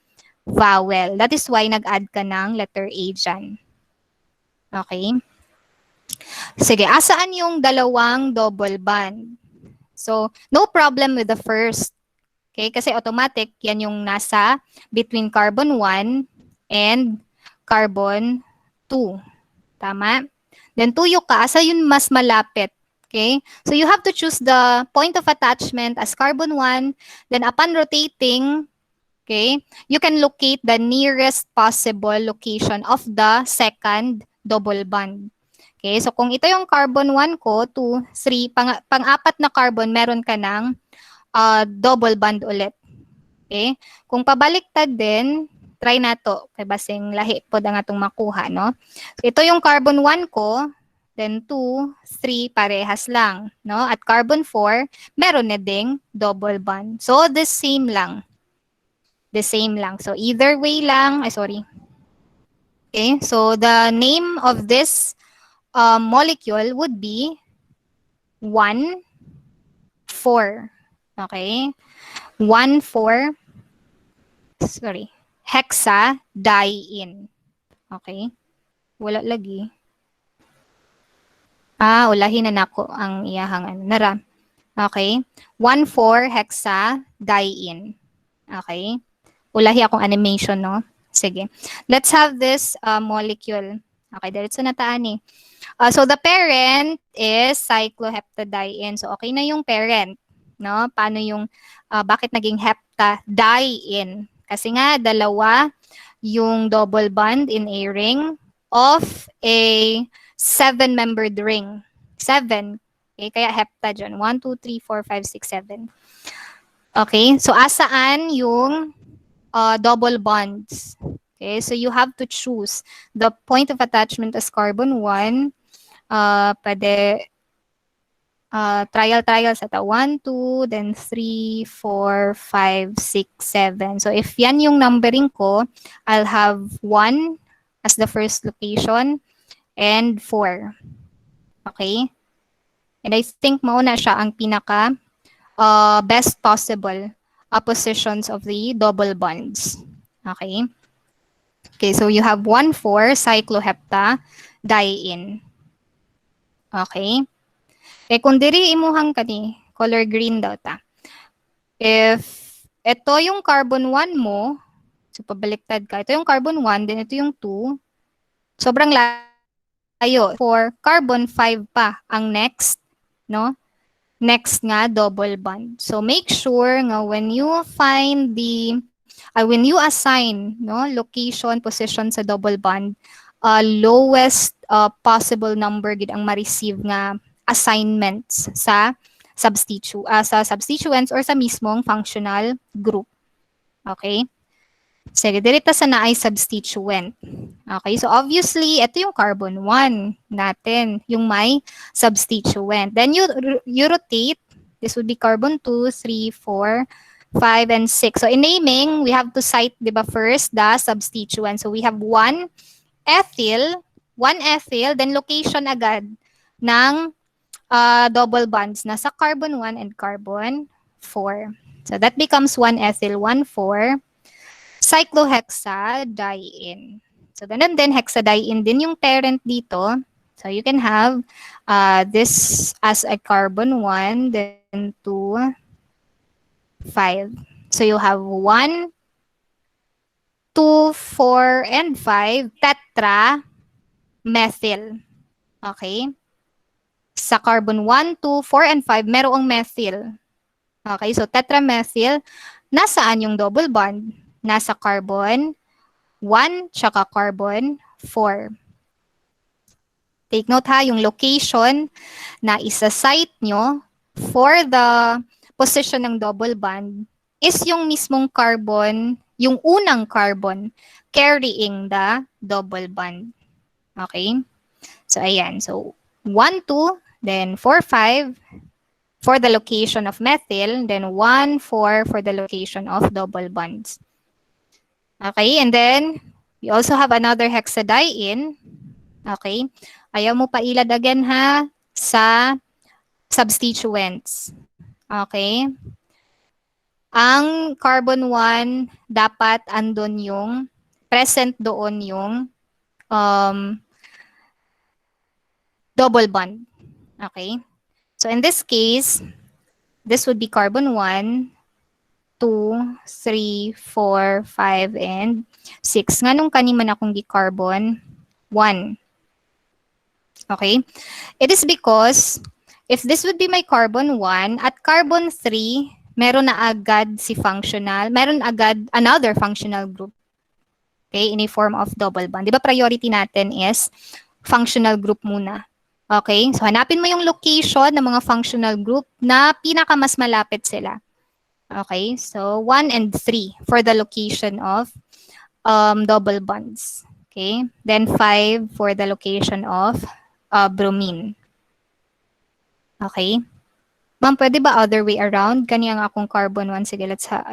vowel. That is why nag-add ka ng letter A dyan. Okay? Sige, asaan yung 2 double bond? So, no problem with the first. Okay, kasi automatic, yan yung nasa between carbon 1 and carbon 2. Tama? Then tuyo ka, asa yun mas malapit. Okay? So you have to choose the point of attachment as carbon 1. Then upon rotating, okay, you can locate the nearest possible location of the second double bond. Okay, so kung ito yung carbon 1 ko, 2, 3, pang-apat na carbon, meron ka ng double bond ulit. Okay, kung pabaliktad din, try na to. Kay basing lahi po da nga itong makuha, no? So ito yung carbon 1 ko, then 2, 3, parehas lang, no? At carbon 4, meron na ding double bond. So the same lang. The same lang. So either way lang, sorry. Okay, so the name of this molecule would be 1, 4. Okay? 1, 4, sorry, hexadiene. Okay? Wala lagi. Ulahin na nako ang iyahang ano. Nara. Okay? 1, 4, hexadiene. Okay? Ulahi akong animation, no? Sige. Let's have this molecule. Okay, diretso na taan eh. So the parent is cycloheptadiene. So okay na yung parent, no? Paano yung bakit naging heptadiene? Kasi nga dalawa yung double bond in a ring of a 7-membered ring. 7. Okay, kaya hepta dyan. 1, 2, 3, 4, 5, 6, 7. Okay, so asaan yung double bonds? Okay, so you have to choose the point of attachment as carbon 1. Pwede trial sa 1, 2, then 3, 4, 5, 6, 7. So if yan yung numbering ko, I'll have 1 as the first location and 4. Okay? And I think mauna siya ang pinaka best possible positions of the double bonds. Okay? Okay, so you have 1, 4, cycloheptadiene. Okay? Eh, kung diri imuhang kani, color green daw ta. If ito yung carbon 1 mo, so pabaliktad ka, ito yung carbon 1, then ito yung 2, sobrang layo. For carbon 5 pa ang next, no? Next nga, double bond. So make sure nga when you find when you assign, no, location, position sa double bond, lowest possible number gid ang ma-receive nga assignments sa substituents or sa mismong functional group. Okay? Sige, dirita sa naay substituent. Okay, so obviously, ito yung carbon 1 natin, yung may substituent. Then you rotate, this would be carbon 2, 3, 4, 5, and 6. So in naming, we have to cite, di ba, first the substituent. So we have 1 ethyl, then location agad ng double bonds na sa carbon 1 and carbon 4. So that becomes 1 ethyl, 1, 4, cyclohexadiene. So ganun din, hexadiene din yung parent dito. So you can have this as a carbon 1, then 2, 5. So you have 1, 2, 4, and 5 tetramethyl. Okay? Sa carbon 1, 2, 4, and 5, merong methyl. Okay, so tetramethyl, nasaan yung double bond? Nasa carbon 1 tsaka carbon 4. Take note ha, yung location na isa-cite nyo for the position ng double bond is yung mismong carbon, yung unang carbon carrying the double bond. Okay? So, ayan. So, 1, 2, then 4, 5 for the location of methyl, then 1, 4 for the location of double bonds. Okay, and then we also have another hexadiene. Okay, ayaw mo pa ilad again ha sa substituents. Okay, ang carbon 1 dapat andon yung present doon yung double bond. Okay, so in this case, this would be carbon 1, 2, 3, 4, 5, and 6. Nga nung kaniman akong di-carbon? 1. Okay? It is because if this would be my carbon 1, at carbon 3, meron na agad si functional, meron agad another functional group. Okay, in a form of double bond. Di ba priority natin is functional group muna. Okay, so hanapin mo yung location ng mga functional group na pinaka mas malapit sila. Okay, so 1 and 3 for the location of double bonds. Okay, then 5 for the location of bromine. Okay. Ma'am, pwede ba other way around? Kani ang akong carbon 1. Sige, let's have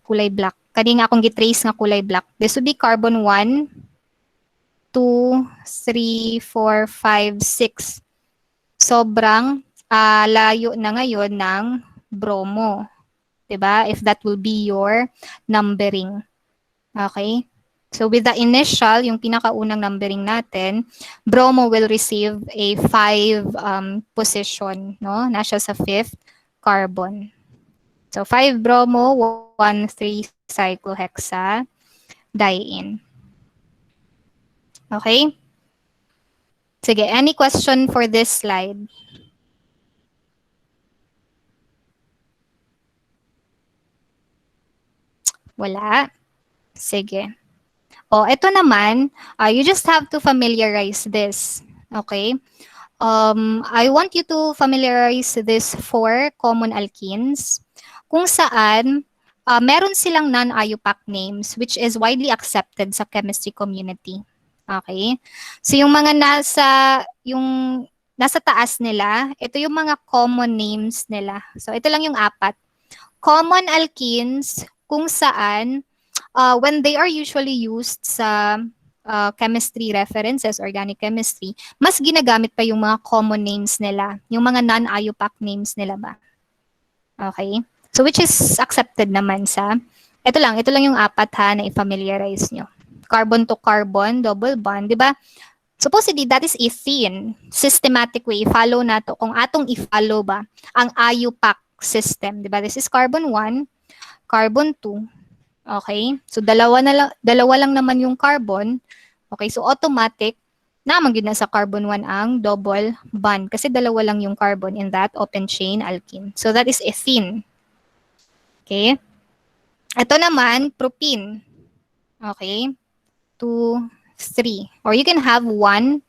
kulay black. Kani nga akong gitrace nga kulay black. This would be carbon 1, 2, 3, 4, 5, 6. Sobrang layo na ngayon ng bromo. Diba? If that will be your numbering. Okay? So with the initial, yung pinakaunang numbering natin, bromo will receive a 5 position, no? Nasya sa 5th carbon. So 5 bromo, 1 3 cyclohexadiene. Okay? Sige, any question for this slide? Wala. Sige. Oh, ito naman, you just have to familiarize this. Okay? I want you to familiarize this 4 common alkenes kung saan meron silang non-IUPAC names which is widely accepted sa chemistry community. Okay? So yung mga nasa taas nila, ito yung mga common names nila. So ito lang yung 4. Common alkenes kung saan when they are usually used sa chemistry references, organic chemistry, mas ginagamit pa yung mga common names nila, yung mga non-IUPAC names nila ba. Okay? So which is accepted naman sa, ito lang yung 4 ha, na i-familiarize nyo. Carbon to carbon, double bond, di ba? Supposedly, that is ethene. Systematic way, i-follow na to. Kung atong i-follow ba, ang IUPAC system, di ba? This is carbon 1, carbon 2, okay? So, dalawa lang naman yung carbon. Okay, so automatic, naman yun na sa carbon 1 ang double bond. Kasi dalawa lang yung carbon in that open chain alkene. So, that is ethene. Okay? Ito naman, propene. Okay? 2, 3. Or you can have 1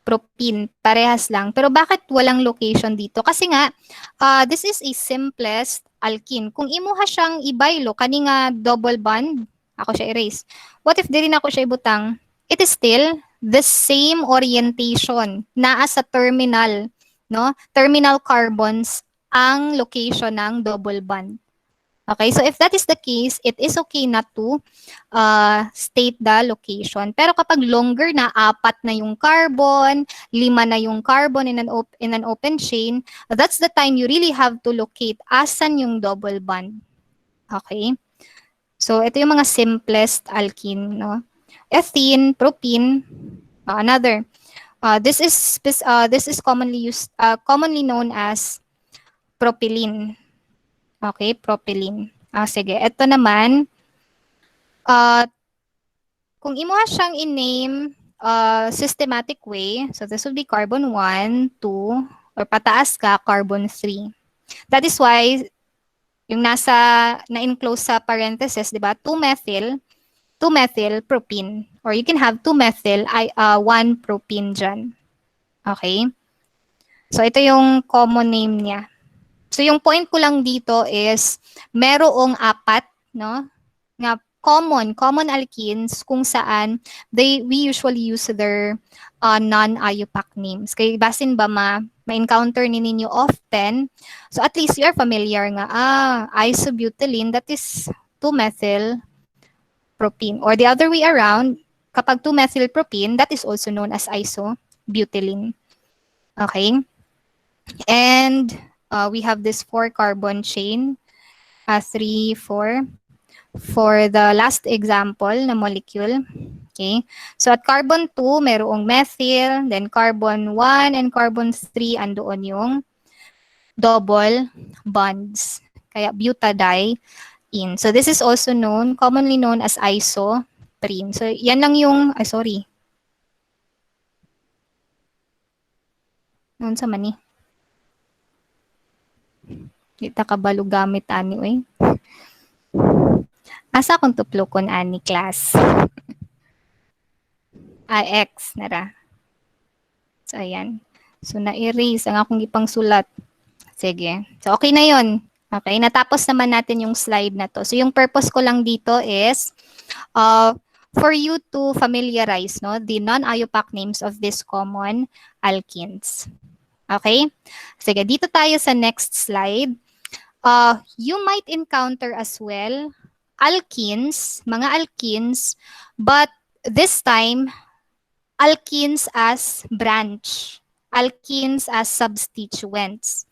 propene. Parehas lang. Pero bakit walang location dito? Kasi nga, this is a simplest alkene. Kung imuha siyang ibaylo, kani nga double bond, ako siya erase. What if di rin ako siya ibutang? It is still the same orientation. Naa sa terminal, no? Terminal carbons ang location ng double bond. Okay, so if that is the case, it is okay not to state the location. Pero kapag longer na, 4 na yung carbon, 5 na yung carbon in an open chain, that's the time you really have to locate asan yung double bond. Okay? So ito yung mga simplest alkene, no? Ethene, propene, another. This is commonly known as propylene. Okay, propylene. Sige, ito naman, kung imuha siyang in-name systematic way, so this would be carbon 1, 2, or pataas ka, carbon 3. That is why, yung na-enclose sa parenthesis, di ba, 2-methyl propene. Or you can have 2-methyl, 1-propene dyan. Okay? So, ito yung common name niya. So yung point ko lang dito is merong 4, no? Nga common alkenes kung saan we usually use their non-IUPAC names. Kaya basin ba ma-encounter ninyo often? So at least you're familiar nga, isobutylene, that is 2-methyl propene. Or the other way around, kapag 2-methyl propene, that is also known as isobutylene. Okay? And we have this 4 carbon chain, 3, 4, for the last example na molecule. Okay, so at carbon 2, merong methyl, then carbon 1 and carbon 3, andoon yung double bonds. Kaya butadiene. So this is also commonly known as isoprene. So yan lang yung, Noon sa mani. Di ta kabalo gamit ani oy. Asa akong tuplokon ani class? X nara. So ayan. So na-erase ang akong ipang sulat. Sige. So okay na 'yon. Okay, natapos naman natin yung slide na to. So yung purpose ko lang dito is for you to familiarize the non-IUPAC names of these common alkenes. Okay? Sige, dito tayo sa next slide. You might encounter as well alkenes, mga alkenes, but this time, alkenes as branch, alkenes as substituents.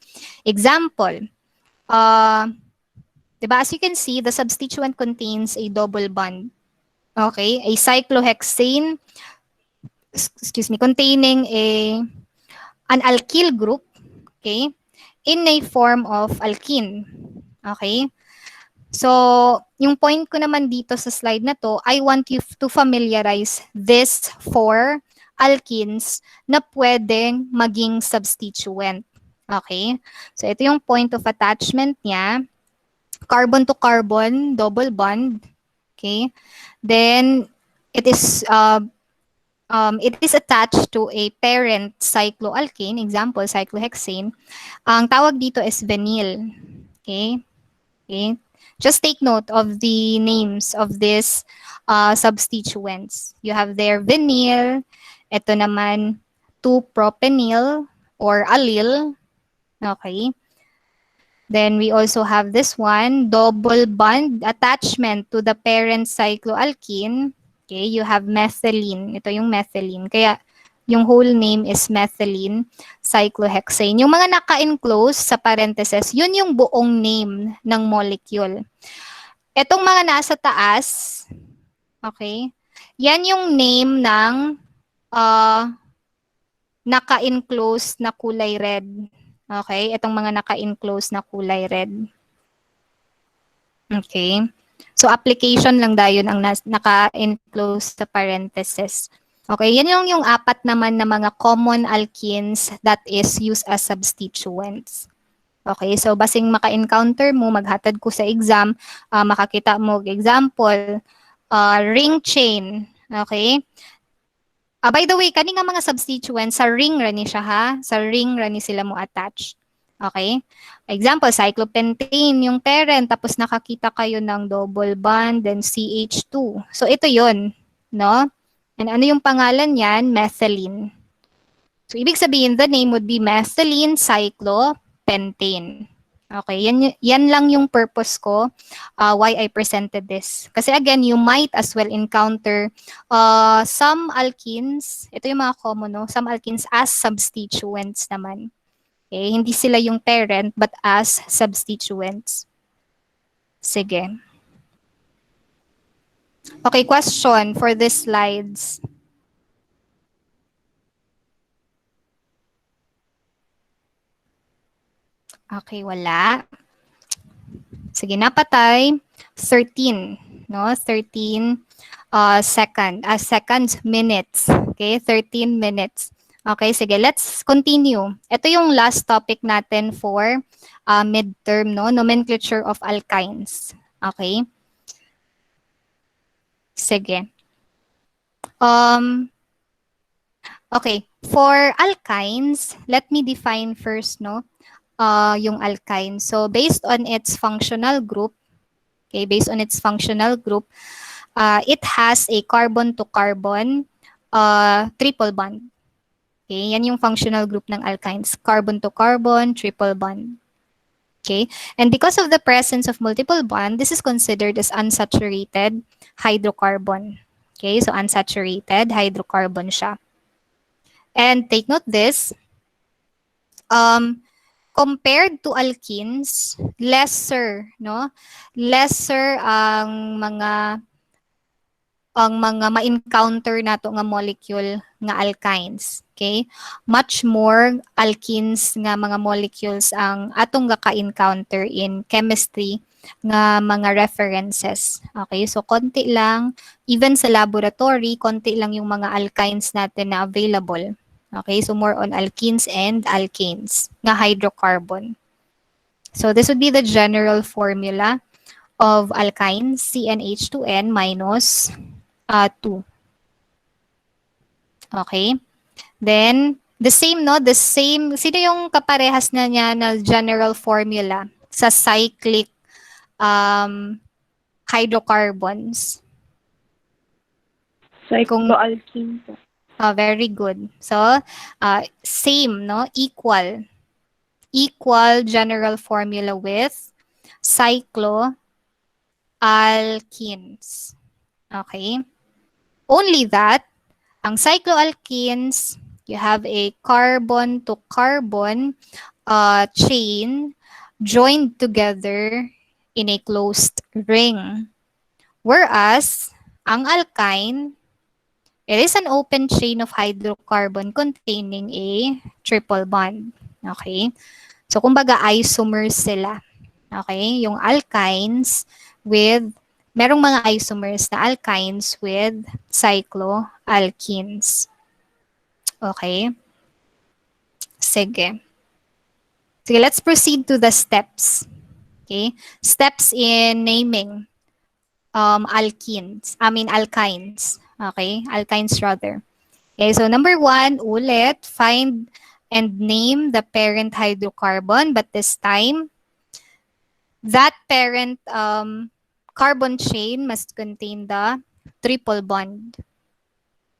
Example, diba, as you can see, the substituent contains a double bond. Okay, a cyclohexane, containing an alkyl group, okay, in a form of alkene. Okay? So, yung point ko naman dito sa slide na to, I want you to familiarize this four alkenes na pwedeng maging substituent. Okay? So, ito yung point of attachment niya. Carbon to carbon, double bond. Okay? Then, it is attached to a parent cycloalkane, example, cyclohexane. Ang tawag dito is vinyl. Okay? Okay? Just take note of the names of these substituents. You have there vinyl, ito naman 2-propenyl or allyl. Okay? Then we also have this one, double bond attachment to the parent cycloalkene. Okay, you have methylene. Ito yung methylene. Kaya yung whole name is methylene cyclohexane. Yung mga naka-enclose sa parentheses, yun yung buong name ng molecule. Itong mga nasa taas, okay, yan yung name ng naka-enclose na kulay red. Okay, itong mga naka-enclose na kulay red. Okay. So, application lang dayon ang naka-enclose sa parenthesis. Okay, yan yung apat naman na mga common alkenes that is used as substituents. Okay, so basing maka-encounter mo, maghatad ko sa exam, makakita mo, example, ring chain. Okay. By the way, kani nga mga substituents, sa ring rani siya ha? Sa ring rani sila mo attach. Okay? Example, cyclopentane, yung parent, tapos nakakita kayo ng double bond, then CH2. So, ito yon, no? And ano yung pangalan niyan? Methylene. So, ibig sabihin, the name would be methylene cyclopentane. Okay, yan lang yung purpose ko why I presented this. Kasi again, you might as well encounter some alkenes, ito yung mga common, no? Some alkenes as substituents naman. Okay, hindi sila yung parent but as substituents. Sige. Okay, question for these slides. Okay, wala. Sige, napatay. 13, no? 13 seconds, minutes. Okay, 13 minutes. Okay, sige, let's continue. Ito yung last topic natin for midterm, no? Nomenclature of alkynes. Okay? Sige. Okay, for alkynes, let me define first, no? Yung alkyne. So, based on its functional group, okay, based on its functional group, it has a carbon-to-carbon triple bond. Okay, yan yung functional group ng alkynes. Carbon-to-carbon, triple bond. Okay, and because of the presence of multiple bond, this is considered as unsaturated hydrocarbon. Okay, so unsaturated hydrocarbon siya. And take note this, compared to alkenes, lesser, no? Lesser ang mga ma-encounter nato nga molecule nga alkynes. Okay? Much more alkenes nga mga molecules ang atong ka-encounter in chemistry nga mga references. Okay? So, konti lang. Even sa laboratory, konti lang yung mga alkynes natin na available. Okay, so more on alkenes and alkanes nga hydrocarbon. So this would be the general formula of alkynes, CnH2n minus 2. Okay? Then, the same, no? The same, sino yung kaparehas na niya na general formula sa cyclic hydrocarbons? Cycloalkene po. Very good. So, same, no? Equal. Equal general formula with cycloalkenes. Okay? Only that, ang cycloalkenes, you have a carbon-to-carbon chain joined together in a closed ring. Whereas, ang alkyne, it is an open chain of hydrocarbon containing a triple bond. Okay? So, kumbaga, isomers sila. Okay? Yung alkynes with, merong mga isomers na alkynes with cycloalkenes. Okay? Sige. Sige, let's proceed to the steps. Okay? Steps in naming alkenes. Alkynes. Okay? Alkynes rather. Okay, so number 1, ulit, find and name the parent hydrocarbon, but this time, that parent carbon chain must contain the triple bond.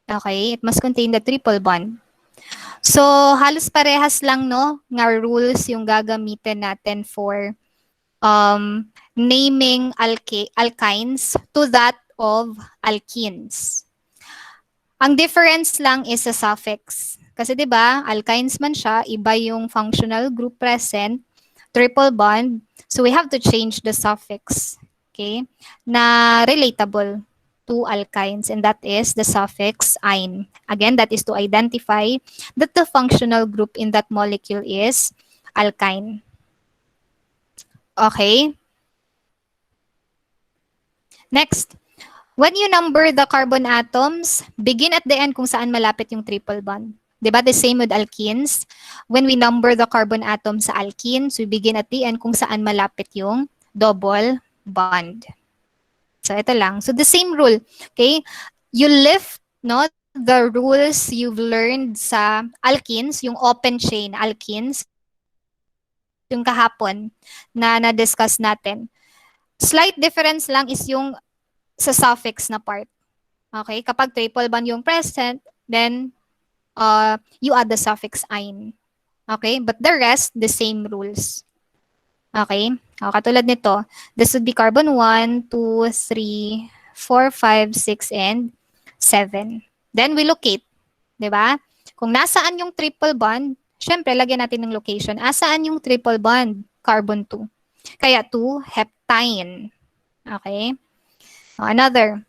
Okay, it must contain the triple bond. So, halos parehas lang, no, nga rules yung gagamitin natin for naming alkynes to that of alkenes. Ang difference lang is sa suffix. Kasi 'di ba, alkynes man siya, iba yung functional group present, triple bond. So we have to change the suffix, okay? Na relatable to alkynes, and that is the suffix "-ine". Again, that is to identify that the functional group in that molecule is alkyne. Okay? Next. When you number the carbon atoms, begin at the end kung saan malapit yung triple bond. Diba? The same with alkenes. When we number the carbon atoms sa alkenes, we begin at the end kung saan malapit yung double bond. So, ito lang. So, the same rule. Okay? You lift, no, the rules you've learned sa alkenes, yung open chain alkenes, yung kahapon na na-discuss natin. Slight difference lang is yung sa suffix na part. Okay? Kapag triple bond yung present, then you add the suffix "-ine". Okay? But the rest, the same rules. Okay? Katulad nito, this would be carbon 1, 2, 3, 4, 5, 6, and 7. Then we locate. Diba? Kung nasaan yung triple bond, syempre, lagyan natin ng location. Asaan yung triple bond? Carbon 2. Kaya 2, heptine. Okay? Another.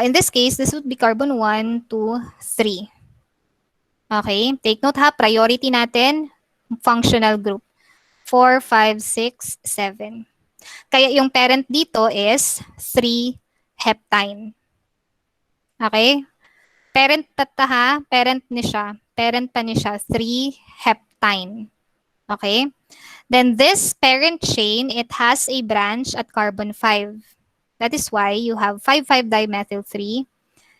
In this case, this would be carbon 1, 2, 3. Okay? Take note ha, priority natin, functional group. 4, 5, 6, 7. Kaya yung parent dito is 3 heptine. Okay? Parent parent pa ni siya, 3 heptine. Okay? Then this parent chain, it has a branch at carbon 5. That is why you have 5,5-dimethyl-3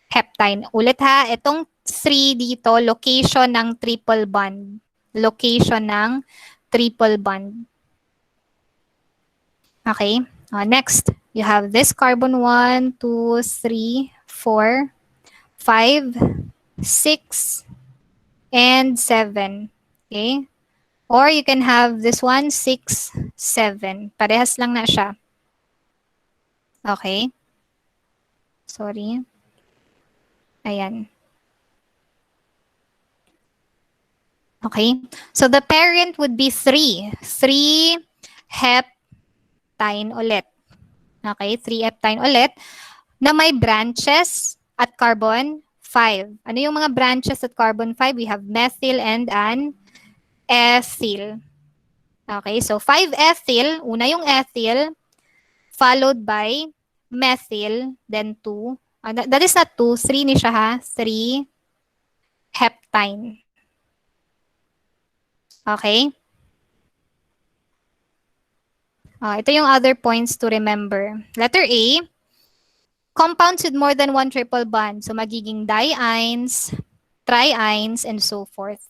heptine. Ulit ha, itong 3 dito, location ng triple bond. Location ng triple bond. Okay? Next, you have this carbon 1, 2, 3, 4, 5, 6, and 7. Okay? Or you can have this one, 6, 7. Parehas lang na siya. Okay? Sorry. Ayan. Okay? So the parent would be 3. 3 heptine ulit. Okay? 3 heptine ulit na may branches at carbon 5. Ano yung mga branches at carbon 5? We have methyl and an ethyl. Okay? So 5-ethyl. Una yung ethyl, followed by methyl, then 2. That is not 2, 3 ni siya ha. 3 heptine. Okay? Ito yung other points to remember. Letter A, compounds with more than one triple bond. So magiging diines, triines, and so forth.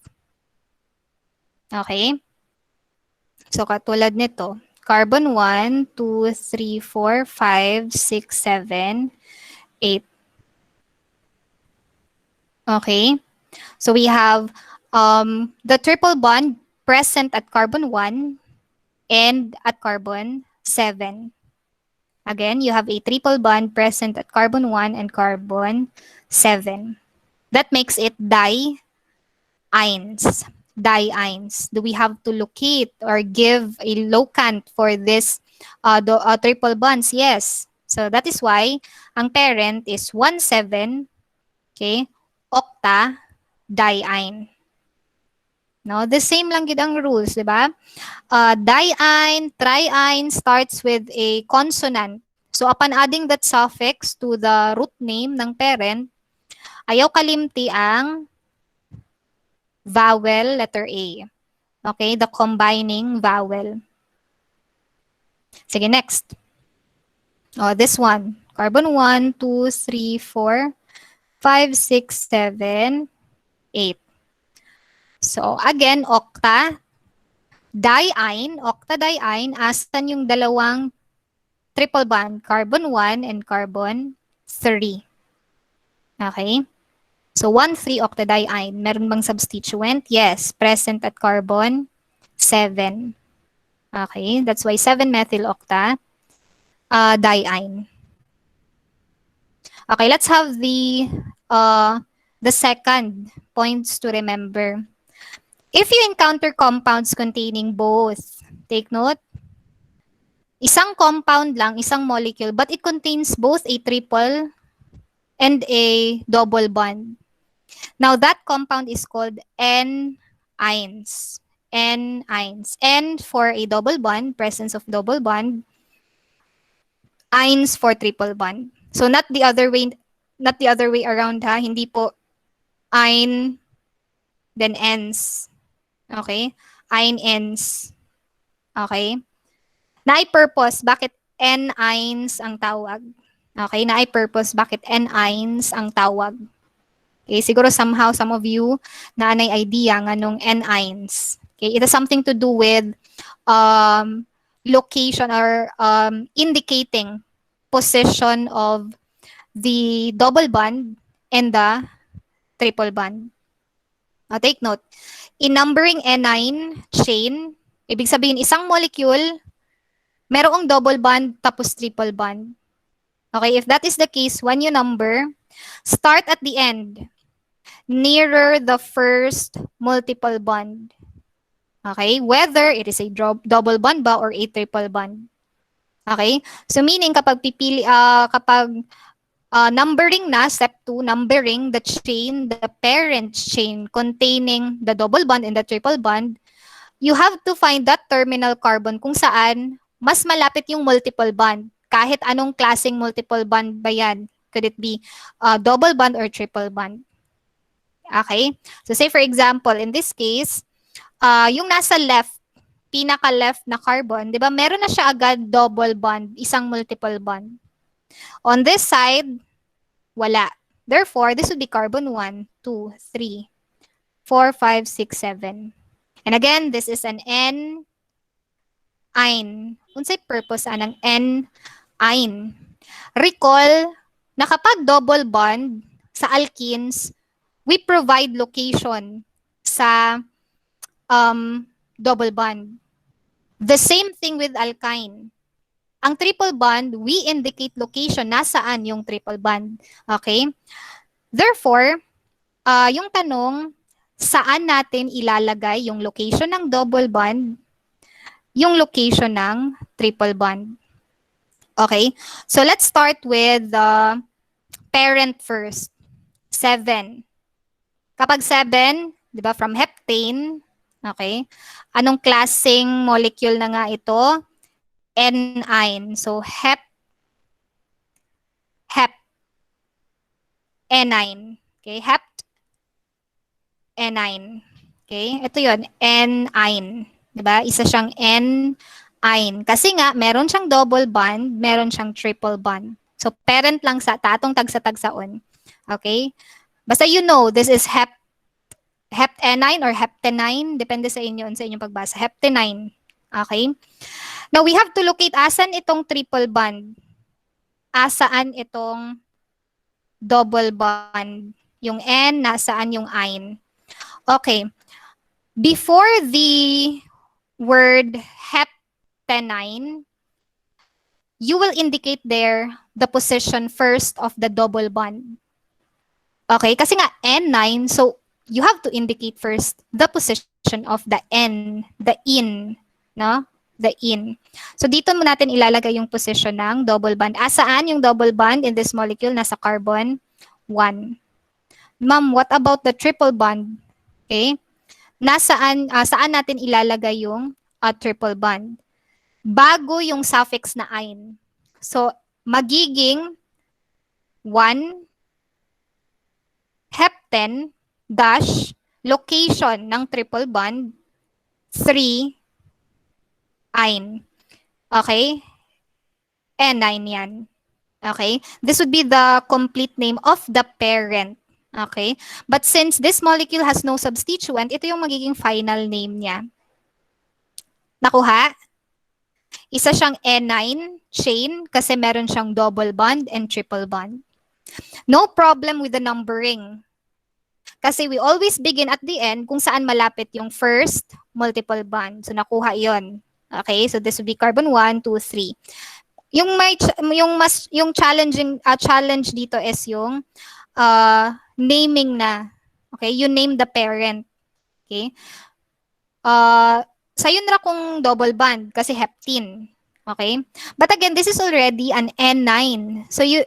Okay? So katulad nito, carbon 1, 2, 3, 4, 5, 6, 7, 8. Okay? So we have the triple bond present at carbon 1 and at carbon 7. Again, you have a triple bond present at carbon 1 and carbon 7. That makes it diines. Diines. Do we have to locate or give a locant for this triple bonds? Yes. So that is why ang parent is 1,7, okay, octa diine. No, the same lang gid ang rules, di ba? Diine, triine starts with a consonant. So upon adding that suffix to the root name ng parent, ayaw kalimti ang vowel letter A. Okay, the combining vowel. Sige, next. This one. Carbon 1, 2, 3, 4, 5, 6, 7, 8. So again, octa, diine, octadiene, asan yung dalawang triple bond, carbon 1 and carbon 3. Okay? So 1, 3 octadiene. Meron bang substituent? Yes, present at carbon 7. Okay, that's why 7-methyl octa diene. Okay, let's have the second points to remember. If you encounter compounds containing both, take note, isang compound lang, isang molecule, but it contains both a triple and a double bond. Now, that compound is called N-ines. N-ines. N for a double bond, presence of double bond. Ines for triple bond. So, not the other way around, ha? Hindi po ine, then ends. Okay? Ine ends. Okay? Na-purpose, bakit N-ines ang tawag? Okay? Na-purpose, bakit N-ines ang tawag? Okay, siguro somehow some of you na anay idea nga nung N-ines. Okay, it has something to do with location or indicating position of the double bond and the triple bond. Take note, in numbering N9 chain, ibig sabihin isang molecule, merong double bond tapos triple bond. Okay, if that is the case, when you number, start at the end, nearer the first multiple bond. Okay, whether it is a double bond ba or a triple bond. Okay, so meaning kapag numbering na, step 2, numbering the chain, the parent chain containing the double bond and the triple bond, you have to find that terminal carbon kung saan mas malapit yung multiple bond. Kahit anong klaseng multiple bond ba yan. Could it be double bond or triple bond? Okay? So say for example, in this case, yung nasa left, pinaka-left na carbon, di ba, meron na siya agad double bond, isang multiple bond. On this side, wala. Therefore, this would be carbon 1, 2, 3, 4, 5, 6, 7. And again, this is an N-ine. Unsay purpose anang N-ine? Recall na kapag double bond sa alkenes, we provide location sa double bond. The same thing with alkyne. Ang triple bond, we indicate location, nasaan yung triple bond. Okay? Therefore, yung tanong, saan natin ilalagay yung location ng double bond, yung location ng triple bond. Okay? So let's start with the parent first. 7. Kapag 7, di ba, from heptane, okay, anong klaseng molecule na nga ito? N-ine. So, hep, N-ine. Okay, hept, N9. Okay? Ito yon, N9. Diba? Isa siyang N9. Kasi nga, meron siyang double bond, meron siyang triple bond. So, parent lang sa tatong tagsa-tagsaon. Okay? Basta you know, this is heptenine or heptenine. Depende sa inyo, sa inyong pagbasa. Heptenine. Okay? Now, we have to locate asan itong triple bond. Asaan itong double bond. Yung N, nasaan yung ine. Okay. Before the word heptenine, you will indicate there the position first of the double bond. Okay, kasi nga N9, so you have to indicate first the position of the N, the in, no? The in. So dito mo natin ilalagay yung position ng double bond. Asaan yung double bond in this molecule? Nasa carbon 1. Ma'am, what about the triple bond? Okay? Saan natin ilalagay yung triple bond? Bago yung suffix na ine. So, magiging 1 hepten dash location ng triple bond 3 ine. Okay? N9 yan. Okay? This would be the complete name of the parent. Okay? But since this molecule has no substituent, ito yung magiging final name niya. Nakuha? Isa siyang N9 chain kasi meron siyang double bond and triple bond. No problem with the numbering. Kasi we always begin at the end kung saan malapit yung first multiple bond. So nakuha yon. Okay? So this would be carbon 1, 2, 3. Yung challenge dito is yung naming na. Okay? You name the parent. Okay? Sayon na kung double bond kasi heptene. Okay? But again, this is already an N9. So you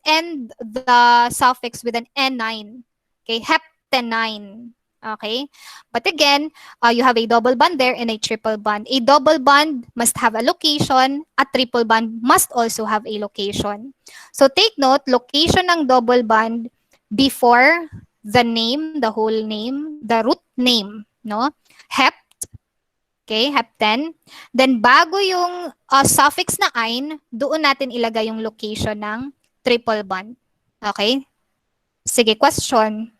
end the suffix with an N9. Okay? Heptenine. Okay? But again, you have a double bond there and a triple bond. A double bond must have a location. A triple bond must also have a location. So take note, location ng double bond before the name, the whole name, the root name, no? Hept, okay, hepten. Then bago yung suffix na ine, doon natin ilagay yung location ng triple bond. Okay? Sige, question.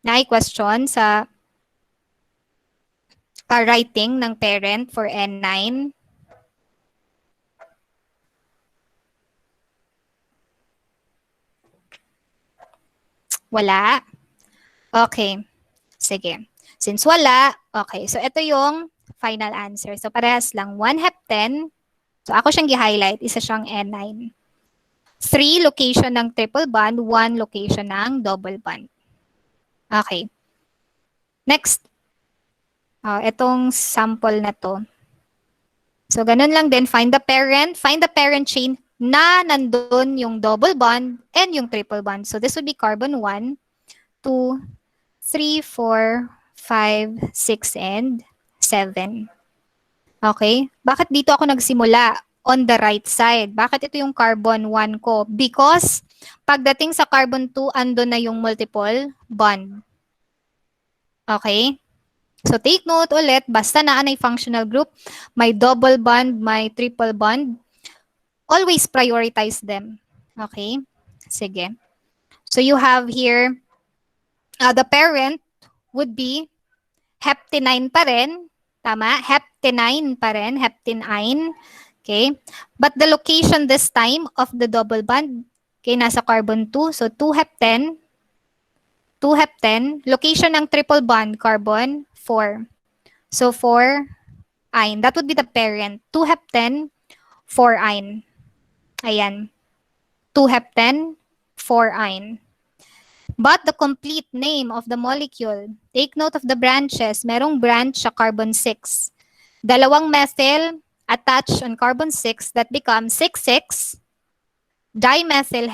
Question sa writing ng parent for N9. Wala? Okay. Sige. Since wala, okay. So, ito yung final answer. So, parehas lang. 1 hepten. So, ako siyang gi-highlight. Isa siyang N9. 3 location ng triple bond. 1 location ng double bond. Okay. Next. Itong sample na to. So, ganun lang din. Find the parent. Find the parent chain na nandun yung double bond and yung triple bond. So, this would be carbon 1, 2, 3, 4, 5, 6, and 7. Okay? Bakit dito ako nagsimula? On the right side. Bakit ito yung carbon 1 ko? Because pagdating sa carbon 2, andun na yung multiple bond. Okay? So take note ulit, basta naan ay functional group, may double bond, may triple bond, always prioritize them. Okay? Sige. So you have here, the parent would be heptenine pa rin. Tama? Heptenine pa rin. Heptenine. Okay? But the location this time of the double bond, okay, nasa carbon 2. So 2 hepten. 2 hepten. Location ng triple bond, carbon 4. So 4 ine. That would be the parent. 2 hepten, 4 ine. Ayan. 2 hepten, 4 ine. But the complete name of the molecule, take note of the branches. Merong branch sa carbon 6. Dalawang methyl attached on carbon 6 that becomes 6,6 dimethyl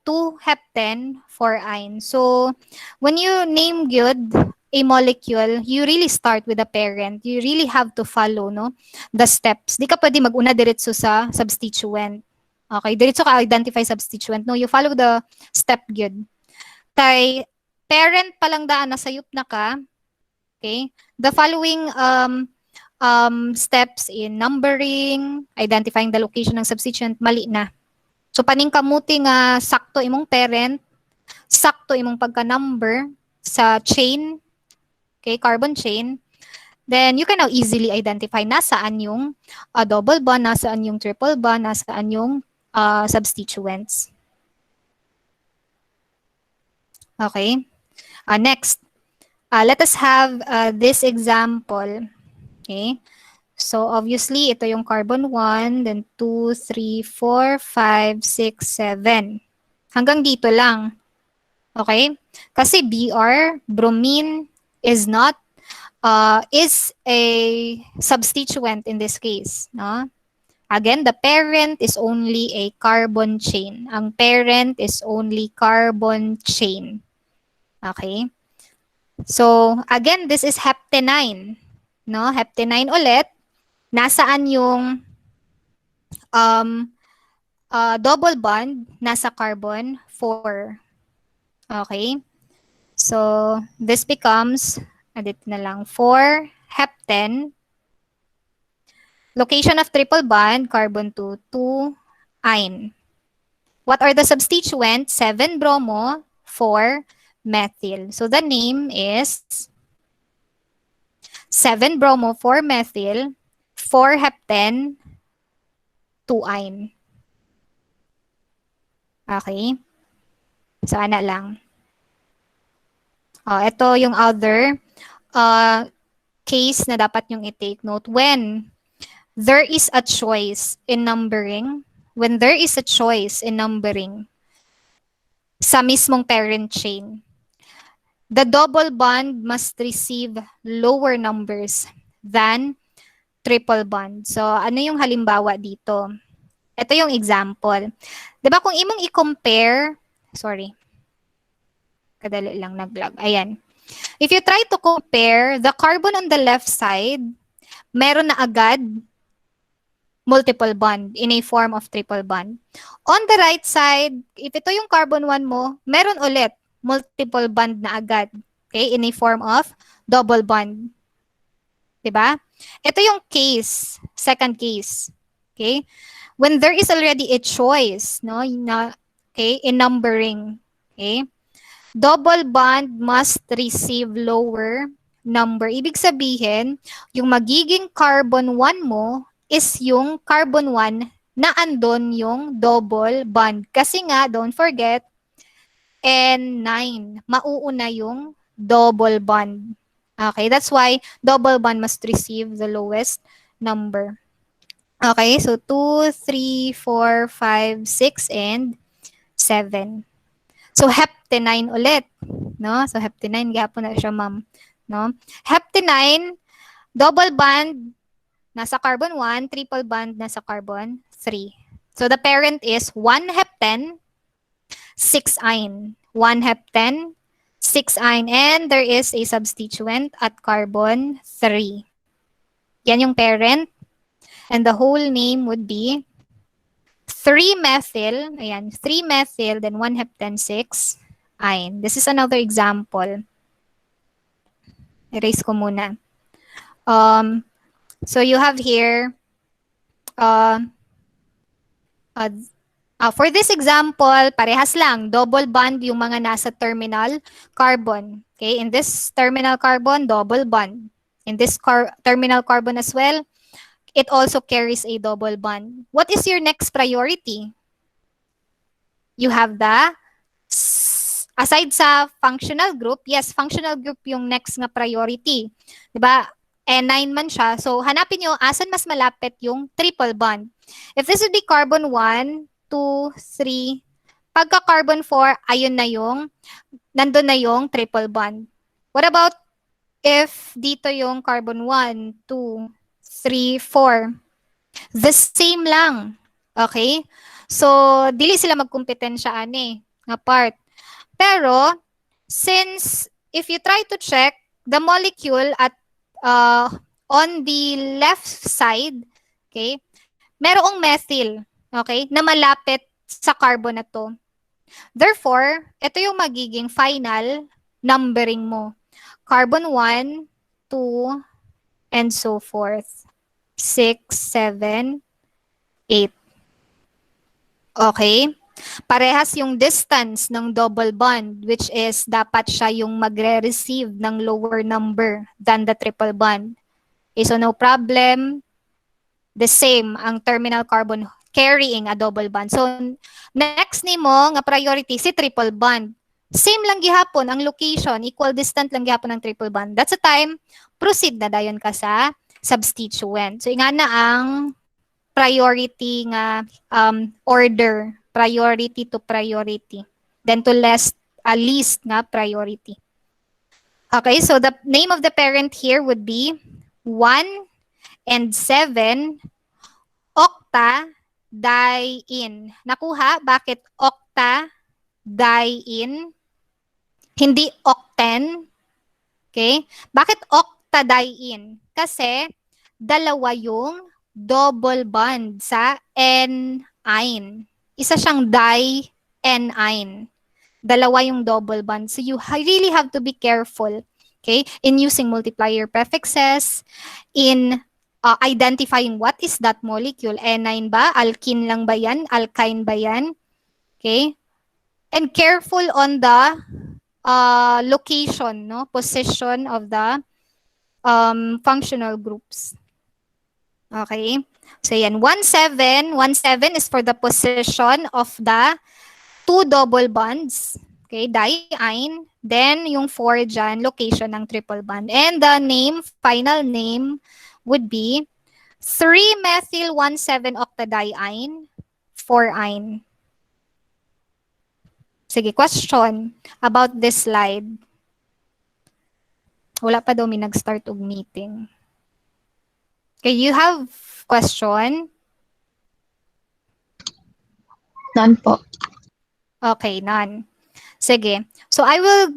2-hepten 4-ine. So when you name good a molecule, you really start with the parent. You really have to follow, no, the steps. Di ka pwede mag-una diretso sa substituent. Okay, diretso ka identify substituent. No, you follow the step good. Kay parent pa lang daan, nasayop na ka, okay, the following steps in numbering, identifying the location ng substituent, mali na. So, paningkamuti nga sakto imong parent, sakto imong pagka-number sa chain, okay, carbon chain, then you can now easily identify nasaan yung double bond, nasaan yung triple bond, nasaan yung substituents. Okay. Next, let us have this example. Okay. So, obviously, ito yung carbon 1, then 2, 3, 4, 5, 6, 7. Hanggang dito lang. Okay? Kasi Br, bromine, is not, is a substituent in this case. No? Again, the parent is only a carbon chain. Ang parent is only carbon chain. Okay? So, again, this is heptenine. No? Heptenine ulit. Nasaan yung double bond? Nasa carbon 4. Okay? So, this becomes, dito na lang, 4 hepten. Location of triple bond, carbon 2, 2 ine. What are the substituents? 7 bromo, 4 methyl. So, the name is 7 bromo, 4 methyl, 4 hepten, 2 ine. Okay? So, ana lang. Ito yung other case na dapat yung i-take note. When there is a choice in numbering, sa mismong parent chain, the double bond must receive lower numbers than triple bond. So, ano yung halimbawa dito? Ito yung example. Diba kung imong i-compare, sorry, kadali lang nag-lag. Ayan. If you try to compare the carbon on the left side, meron na agad multiple bond in a form of triple bond. On the right side, if ito yung carbon 1 mo, meron ulit multiple bond na agad. Okay? In a form of double bond. Diba? Ito yung case, second case. Okay? When there is already a choice, no, okay, in numbering, okay? Double bond must receive lower number. Ibig sabihin, yung magiging carbon 1 mo is yung carbon 1 na andon yung double bond. Kasi nga, don't forget, N9, mauuna yung double bond. Okay, that's why double bond must receive the lowest number. Okay, so 2, 3, 4, 5, 6, and 7. So, heptenine ulit. No? So, heptenine, gapon na siya, ma'am. No? Heptenine, double bond, nasa carbon 1, triple bond, nasa carbon 3. So, the parent is 1 hepten, 6 ine. 1 hepten, 6 ine. And there is a substituent at carbon 3. Yan yung parent. And the whole name would be 3-methyl, ayan, 3-methyl, then 1 hepten, 6 ine. This is another example. Erase ko muna. So you have here, for this example, parehas lang, double bond yung mga nasa terminal carbon. Okay, in this terminal carbon, double bond. In this terminal carbon as well, it also carries a double bond. What is your next priority? You have the, aside sa functional group, yes, functional group yung next nga priority. Diba? N9 man siya. So, hanapin nyo, asan mas malapit yung triple bond. If this would be carbon 1, 2, 3, pagka carbon 4, ayun na yung, nandun na yung triple bond. What about if dito yung carbon 1, 2, 3, 4. The same lang. Okay? So, dili sila magkompetensya ani nga part. Pero, since if you try to check the molecule at on the left side, okay, merong methyl, okay, na malapit sa carbon na to. Therefore, ito yung magiging final numbering mo. Carbon 1, 2, and so forth. 6, 7, 8. Okay? Parehas yung distance ng double bond, which is dapat siya yung magre-receive ng lower number than the triple bond. Okay, so no problem. The same ang terminal carbon carrying a double bond. So next nimo nga priority si triple bond. Same lang gihapon ang location, equal distant lang gihapon ang triple bond. That's the time proceed na dayon ka sa substituent. So ingana ang priority nga order, priority to priority, then to least nga priority. Okay, so the name of the parent here would be 1 and 7 octa-die-in. Nakuha? Bakit octa-die-in? Hindi octen? Okay? Bakit octa-die-in? Kasi dalawa yung double bond sa N-ine. Isa siyang di-N-ine. Dalawa yung double bond. So you really have to be careful, okay, in using multiplier prefixes, in identifying what is that molecule. N-ine ba? Alkene lang ba yan? Alkyne ba yan? Okay? And careful on the location, no, position of the functional groups. Okay? So yan, 1,7. 1,7 is for the position of the two double bonds. Okay, diene. Then yung 4 dyan, location ng triple bond. And the name, final name, would be 3-methyl-1,7-octadiene, 4-ine. Sige, question about this slide. Wala pa daw may nag-start og meeting. Okay, you have question? None po. Okay, none. Sige. So I will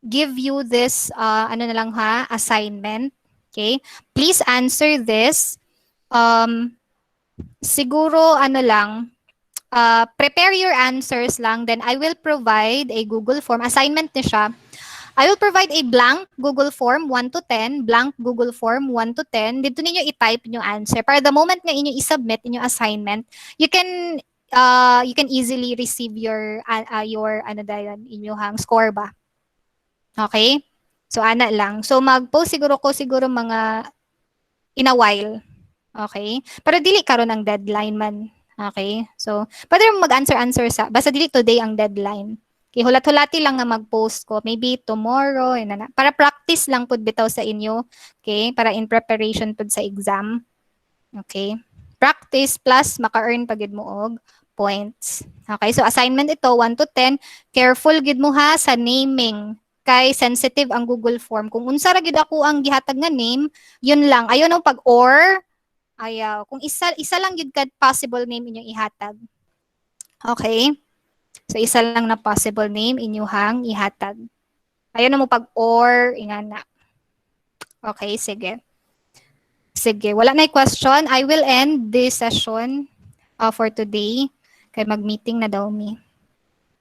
give you this ano na lang ha, assignment. Okay? Please answer this. Siguro ano lang, prepare your answers lang, then I will provide a Google form. Assignment ni siya. I will provide a blank Google form 1 to 10, blank Google form 1 to 10. Dito ninyo i-type yung answer. Para the moment nga inyo i-submit inyong assignment, you can easily receive your ano dayon inyong score ba. Okay? So ana lang. So mag-post siguro mga in a while. Okay? Pero dili karon ang deadline man. Okay? So pwede mo mag-answer sa basta dili today ang deadline. Okay, hulat-hulati lang nga mag-post ko. Maybe tomorrow, para practice lang pud bitaw sa inyo. Okay, para in preparation pud sa exam. Okay, practice plus maka-earn pagid mo og points. Okay, so assignment ito, 1 to 10. Careful gid mo ha sa naming. Kay sensitive ang Google form. Kung unsa ra gid ako ang gihatag nga name, yun lang. Ayaw nang pag-or. Ayaw. Kung isa lang gid ka possible name inyong ihatag. Okay? So, isa lang na possible name inyuhang ihatag. Ayaw na mo pag-or, ingana. Okay, sige. Sige, wala na question. I will end this session for today. Kaya mag-meeting na daw mi.